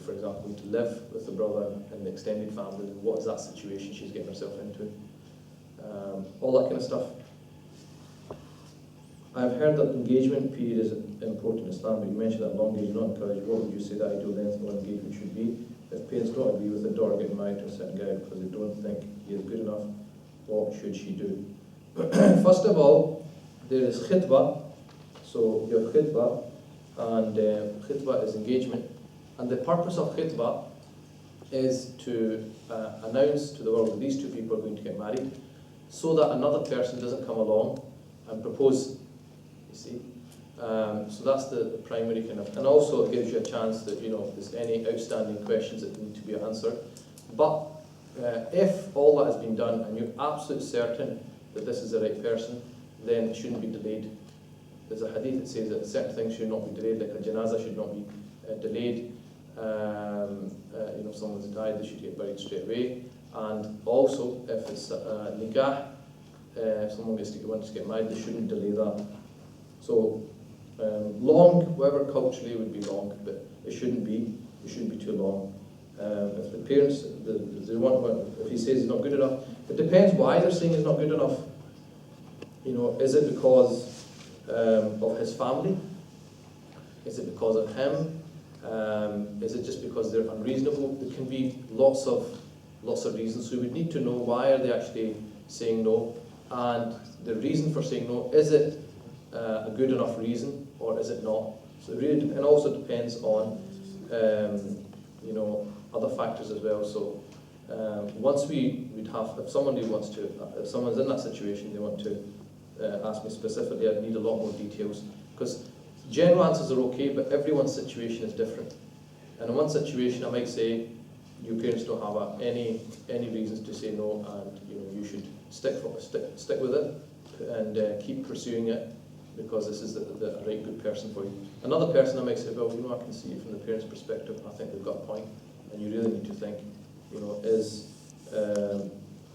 for example, to live with the brother and the extended family, what is that situation she's getting herself into? All that kind of stuff. I've heard that engagement period is important in Islam, but you mentioned that long days are not encouraged. What would you say the ideal length of engagement should be? If parents don't agree with the daughter getting married to a certain guy because they don't think he is good enough, what should she do? First of all, there is khitbah. So you have khitbah, and khitbah is engagement. And the purpose of khitbah is to announce to the world that these two people are going to get married, so that another person doesn't come along and propose, you see. So that's the primary kind of, and also it gives you a chance that, you know, if there's any outstanding questions that need to be answered. But if all that has been done and you're absolutely certain that this is the right person, then it shouldn't be delayed. There's a hadith that says that certain things should not be delayed, like a janazah should not be delayed. You know, if someone's died, they should get buried straight away. And also, if it's nikah, if someone wants to get married, they shouldn't delay that. So long, whatever culturally would be long, but it shouldn't be. It shouldn't be too long. If the parents, if he says it's not good enough, it depends why they're saying it's not good enough. You know, is it because of his family? Is it because of him? Is it just because they're unreasonable? There can be lots of reasons. So we would need to know why are they actually saying no, and the reason for saying no. Is it a good enough reason, or is it not? So it really, and also depends on you know, other factors as well. So once we'd have, if someone's in that situation, they want to ask me specifically, I'd need a lot more details, because general answers are okay, but everyone's situation is different. And in one situation, I might say, your parents don't have any reasons to say no, and you know, you should stick with it and keep pursuing it, because this is the right good person for you. Another person, I might say, well, you know, I can see it from the parents' perspective, I think they've got a point, and you really need to think, you know,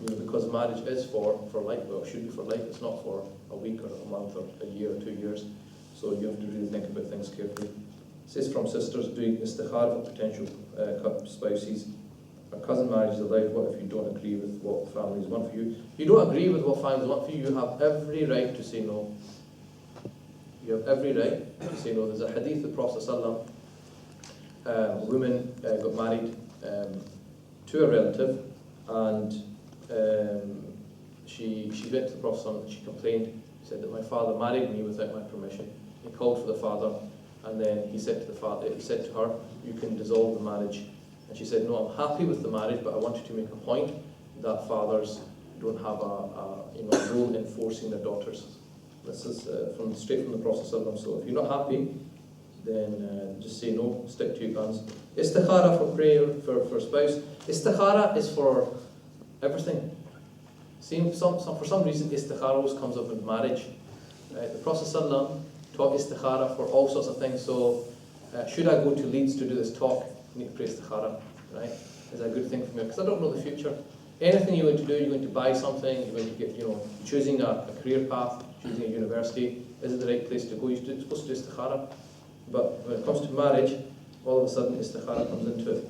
you know, because marriage is for life. Well, it should be for life. It's not for a week or a month or a year or 2 years. So you have to really think about things carefully. It says from sisters doing istikhara for potential spouses. A cousin marriage is allowed. What if you don't agree with what families want for you? If you don't agree with what families want for you, you have every right to say no. You have every right to say no. There's a hadith of the Prophet ﷺ. A woman got married to a relative, and she went to the Prophet ﷺ and she complained. She said that my father married me without my permission. He called for the father, and then he said to her, you can dissolve the marriage. And she said, no, I'm happy with the marriage, but I wanted to make a point that fathers don't have a role in forcing their daughters. This is straight from the Prophet ﷺ. So if you're not happy, then just say no, stick to your guns. Istikhara for prayer for spouse. Istikhara is for everything. For some reason, istikhara always comes up in marriage. The Prophet ﷺ taught istikhara for all sorts of things. So, should I go to Leeds to do this talk? I need to pray istikhara, right? Is that a good thing for me? Because I don't know the future. Anything you're going to do, you're going to buy something, you're going to get, you know, choosing a career path, choosing a university, is it the right place to go? You're supposed to do istikhara. But when it comes to marriage, all of a sudden istikhara comes into it.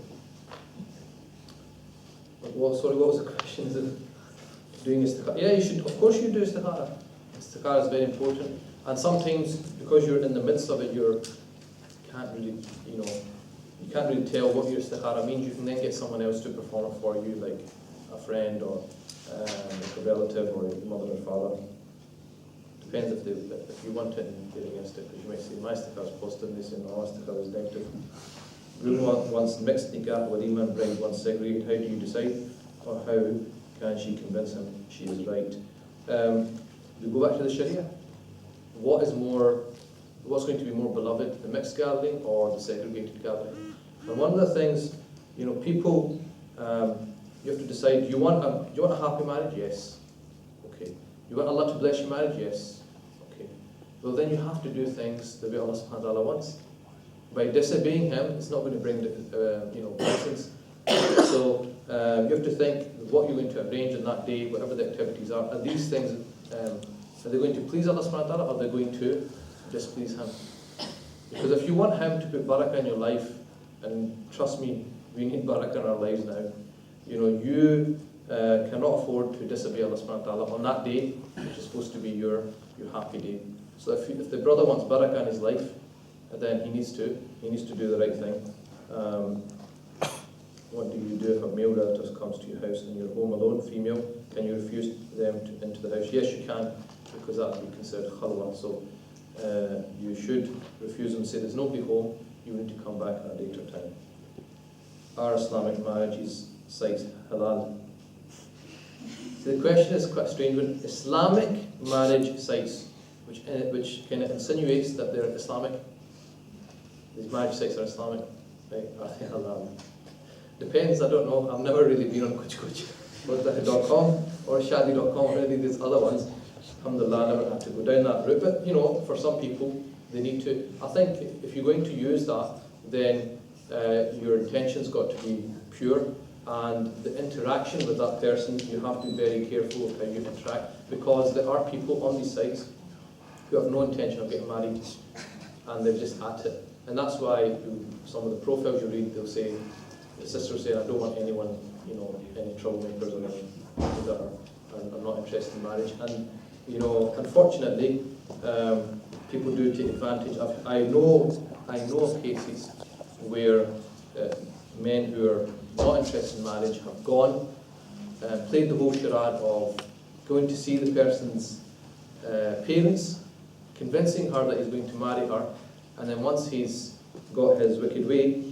What was the question? Is it doing istikhara? Yeah, you should, of course you do istikhara. Istikhara is very important. And sometimes, because you're in the midst of it, you can't really tell what your istikhara means. You can then get someone else to perform it for you, like a friend or like a relative or your mother or father. Depends if you want it and get against it, because you might say, my istikhara is positive, and they say, no, my istikhara is negative. Group wants mixed nikah, walima and bride wants segregated. How do you decide? Or how can she convince him she is right? We go back to the Sharia. What's going to be more beloved, the mixed gathering or the segregated gathering? And one of the things, you know, people, you have to decide, do you want a happy marriage? Yes. Okay. You want Allah to bless your marriage? Yes. Okay. Well, then you have to do things the way Allah subhanahu wa ta'ala wants. By disobeying Him, it's not going to bring blessings. So you have to think what you're going to arrange on that day, whatever the activities are these things, are they going to please Allah subhanahu wa ta'ala, or are they going to displease Him? Because if you want Him to put barakah in your life, and trust me, we need barakah in our lives now, you know, you cannot afford to disobey Allah subhanahu wa ta'ala on that day, which is supposed to be your happy day. So if the brother wants barakah in his life, then he needs to do the right thing. What do you do if a male relative comes to your house and you're home alone, female? Can you refuse them into the house? Yes, you can, because that would be considered khalwa. So you should refuse them and say there's nobody home, you need to come back at a later time. Are Islamic marriages sites halal? So the question is quite a strange one. Islamic marriage sites. which kind of insinuates that they're Islamic. These marriage sites are Islamic, right? Are they halal? Depends, I don't know. I've never really been on kuch.com or shadi.com or any of these other ones. Alhamdulillah, I never had to go down that route. But, you know, for some people, they need to. I think if you're going to use that, then your intention's got to be pure, and the interaction with that person, you have to be very careful of how you interact, because there are people on these sites who have no intention of getting married, and they're just at it. And that's why some of the profiles you read, they'll say, the sister will say, I don't want anyone, you know, any troublemakers or any people that are not interested in marriage. And, you know, unfortunately, people do take advantage of. I know of cases where men who are not interested in marriage have gone and played the whole charade of going to see the person's parents, convincing her that he's going to marry her, and then once he's got his wicked way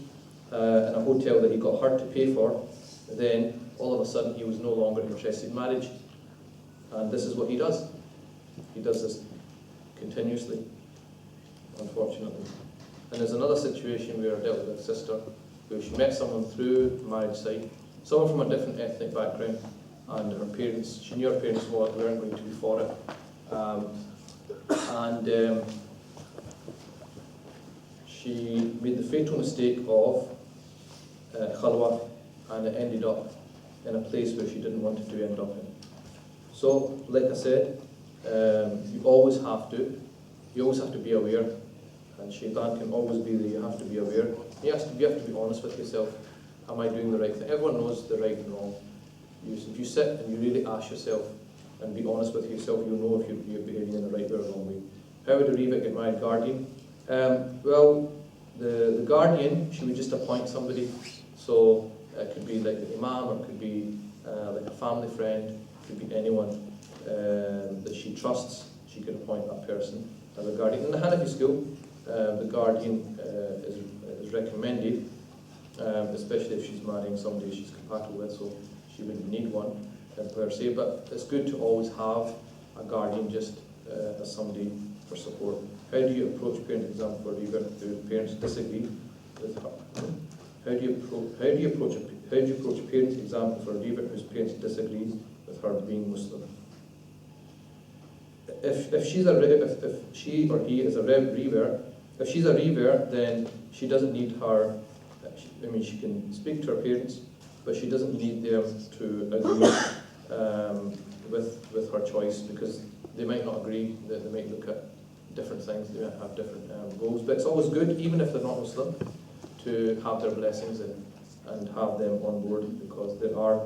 in a hotel that he got her to pay for, then all of a sudden he was no longer interested in marriage. And this is what he does. He does this continuously, unfortunately. And there's another situation where I dealt with a sister who she met someone through a marriage site, someone from a different ethnic background, and her parents, she knew her parents weren't going to be for it. She made the fatal mistake of khalwa, and it ended up in a place where she didn't want it to end up in. So, like I said, you always have to be aware, and shaitan can always be there. You have to be aware. You have to be honest with yourself. Am I doing the right thing? Everyone knows the right and wrong. If you sit and you really ask yourself and be honest with yourself, you'll know if you're behaving in the right way or wrong way. How would a Reva get married? Guardian? Well, the guardian, she would just appoint somebody. So it could be like the imam, or it could be like a family friend, it could be anyone that she trusts. She could appoint that person as a guardian. In the Hanafi school, the guardian is recommended, especially if she's marrying somebody she's compatible with, so she wouldn't need one per se, but it's good to always have a guardian just as somebody for support. How do you approach parent exam for Reva whose parents disagree with her? How do you approach a parent example for Reva whose parents disagree with her being Muslim? If she or he is a revert, if she's a revert, then she doesn't need her. She can speak to her parents, but she doesn't need them to agree with her choice, because they might not agree. They might look at different things. They might have different goals. But it's always good, even if they're not Muslim, to have their blessings and have them on board, because they are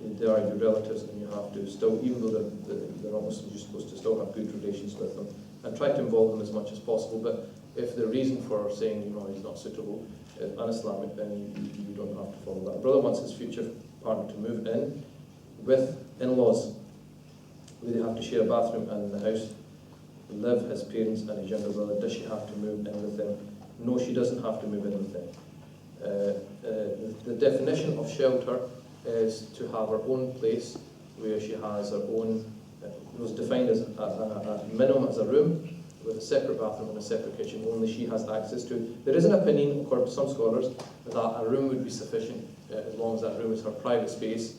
your relatives, and you have to still, even though they're not Muslims, you're supposed to still have good relations with them and try to involve them as much as possible. But if the reason for saying he's not suitable is un-Islamic, then you don't have to follow that. A brother wants his future partner to move in with in-laws. Will they have to share a bathroom and the house? Live his parents and his younger brother. Does she have to move in with them? No, she doesn't have to move in with them. The definition of shelter is to have her own place where she has her own, it was defined as a minimum as a room with a separate bathroom and a separate kitchen, only she has access to. There is an opinion, according to some scholars, that a room would be sufficient, as long as that room is her private space,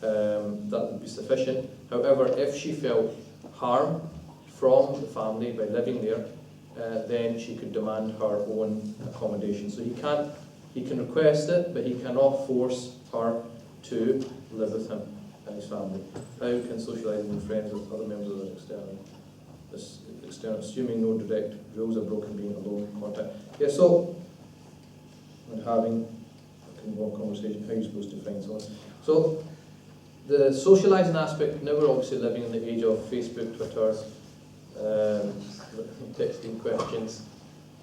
that would be sufficient. However, if she felt harm from the family by living there, then she could demand her own accommodation. So he can request it, but he cannot force her to live with him and his family. How can socialising with friends with other members of the external, assuming no direct rules are broken, being alone in contact? Yeah, so, and having a more conversation, how are you supposed to find someone? So, the socialising aspect, now we're obviously living in the age of Facebook, Twitter, texting questions,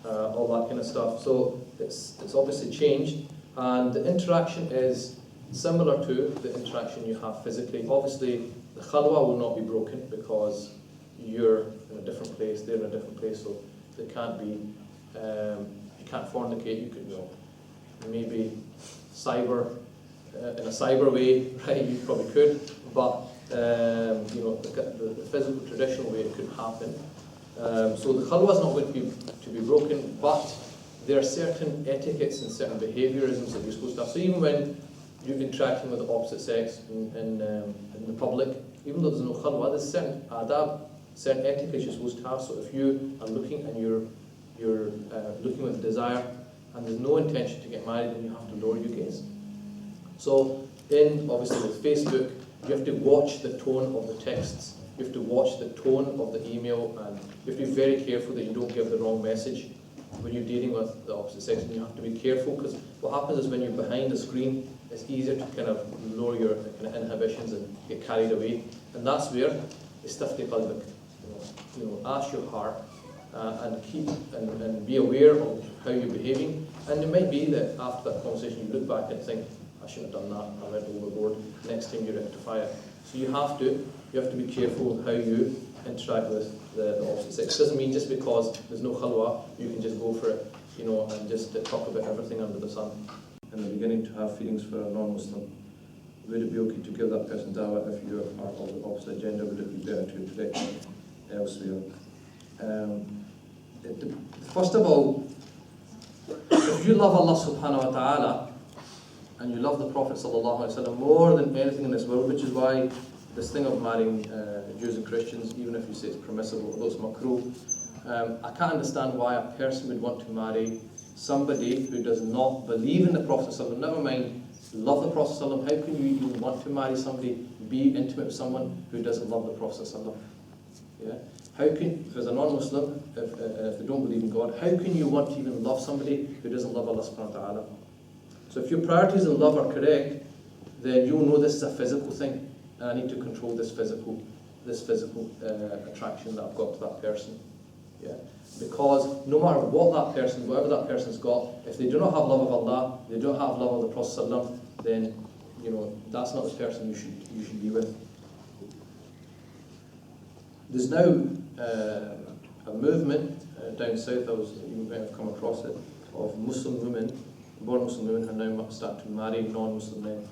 all that kind of stuff. So it's obviously changed, and the interaction is similar to the interaction you have physically. Obviously, the khalwa will not be broken because you're in a different place, they're in a different place, so they can't be. You can't fornicate. You could maybe cyber in a cyber way, right? You probably could, but the physical, traditional way it could happen. So the khalwa is not going to be broken, but there are certain etiquettes and certain behaviourisms that you're supposed to have. So even when you're interacting with the opposite sex in the public, even though there's no khalwa, there's certain adab, certain etiquettes you're supposed to have. So if you are looking and you're looking with desire and there's no intention to get married, then you have to lower your gaze. So obviously with Facebook, you have to watch the tone of the texts. You have to watch the tone of the email, and you have to be very careful that you don't give the wrong message when you're dealing with the opposite sex. And you have to be careful, because what happens is when you're behind the screen, it's easier to kind of lower your kind of inhibitions and get carried away. And that's where istafti qalbak, ask your heart and keep and be aware of how you're behaving. And it might be that after that conversation, you look back and think, I shouldn't have done that, I went overboard. Next time you rectify it. So you have to be careful how you interact with the opposite sex. It doesn't mean just because there's no khalwa, you can just go for it, and just talk about everything under the sun. In the beginning, to have feelings for a non-Muslim, would it be okay to give that person dawah if you are part of the opposite gender? Would it be better to direct them elsewhere? First of all, if you love Allah subhanahu wa ta'ala, and you love the Prophet sallallahu alaihi wasallam more than anything in this world, which is why this thing of marrying Jews and Christians, even if you say it's permissible, although it's makruh, I can't understand why a person would want to marry somebody who does not believe in the Prophet sallallahu alaihi wasallam. Never mind love the Prophet sallallahu alaihi wasallam. How can you even want to marry somebody, be intimate with someone who doesn't love the Prophet sallallahu alaihi wasallam? Yeah. How can, if as a non-Muslim, if they don't believe in God, how can you want to even love somebody who doesn't love Allah subhanahu wa ta'ala? So if your priorities in love are correct, then you'll know this is a physical thing, and I need to control this physical attraction that I've got to that person. Yeah, because no matter what that person, whatever that person's got, if they do not have love of Allah, they don't have love of the Prophet ﷺ, then that's not the person you should be with. There's now a movement down south. You might have come across it, of Muslim women. Born Muslim women are now starting to marry non-Muslim men.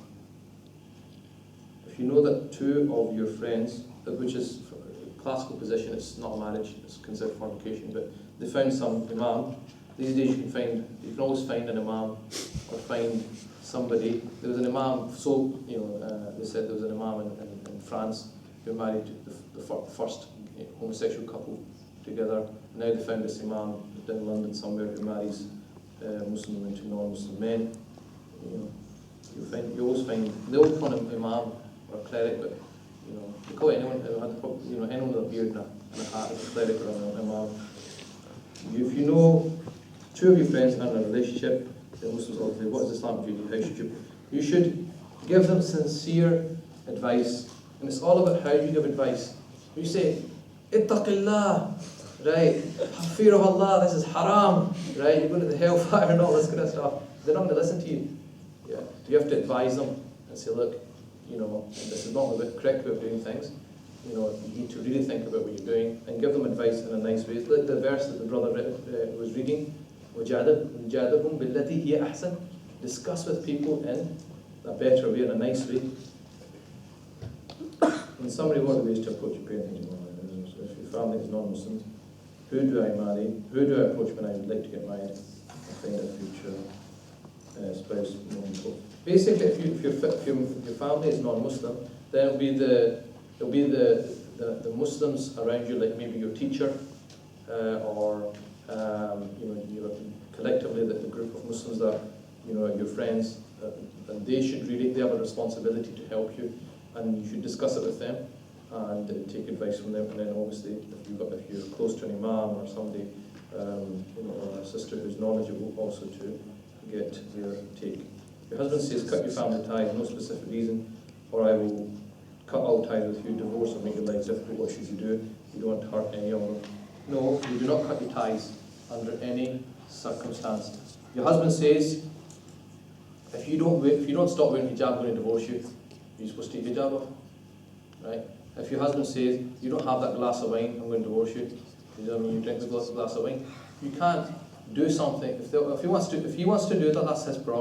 If you know that two of your friends, which is a classical position, it's not a marriage, it's considered fornication, but they found some imam. These days you can always find an imam or find somebody. There was an imam, they said there was an imam in France who married the first homosexual couple together. Now they found this imam in London somewhere who marries Muslim women to non-Muslim men. You always find, they always call him imam or a cleric, but they call anyone who had anyone with a beard and a hat as a cleric or an imam. If you know two of your friends are in a relationship, the Muslims always say, what is Islam view? How should you should give them sincere advice, and it's all about how you give advice. You say, ittaqillah, right? Fear of Allah, this is haram, right? You're going to the hellfire and all this kind of stuff. They're not going to listen to you. Yeah. You have to advise them and say, look, this is not the correct way of doing things. You need to really think about what you're doing and give them advice in a nice way. It's like the verse that the brother was reading, وَجَادِلْهُمْ بِالَّتِي هِيَ أَحْسَنُ. Discuss with people in a better way, in a nice way. In summary, one of the ways to approach your parenting is, if your family is non-Muslim, who do I marry? Who do I approach when I would like to get married? I find a future spouse. Basically, if your family is non-Muslim, then it'll be the Muslims around you, like maybe your teacher, or collectively the group of Muslims that your friends, and they have a responsibility to help you, and you should discuss it with them and take advice from them. And then obviously, if you're close to an imam or somebody, or a sister who's knowledgeable, also to get their take. Your husband says, cut your family ties, no specific reason, or I will cut all ties with you, divorce or make your life difficult. What should you do? You don't want to hurt any of them. No, you do not cut your ties under any circumstance. Your husband says, if you don't stop wearing hijab, I'm going to divorce you. You're supposed to take hijab off, right? If your husband says, you don't have that glass of wine, I'm going to divorce you. You drink the glass of wine. You can't do something. If he wants to do that, that's his problem.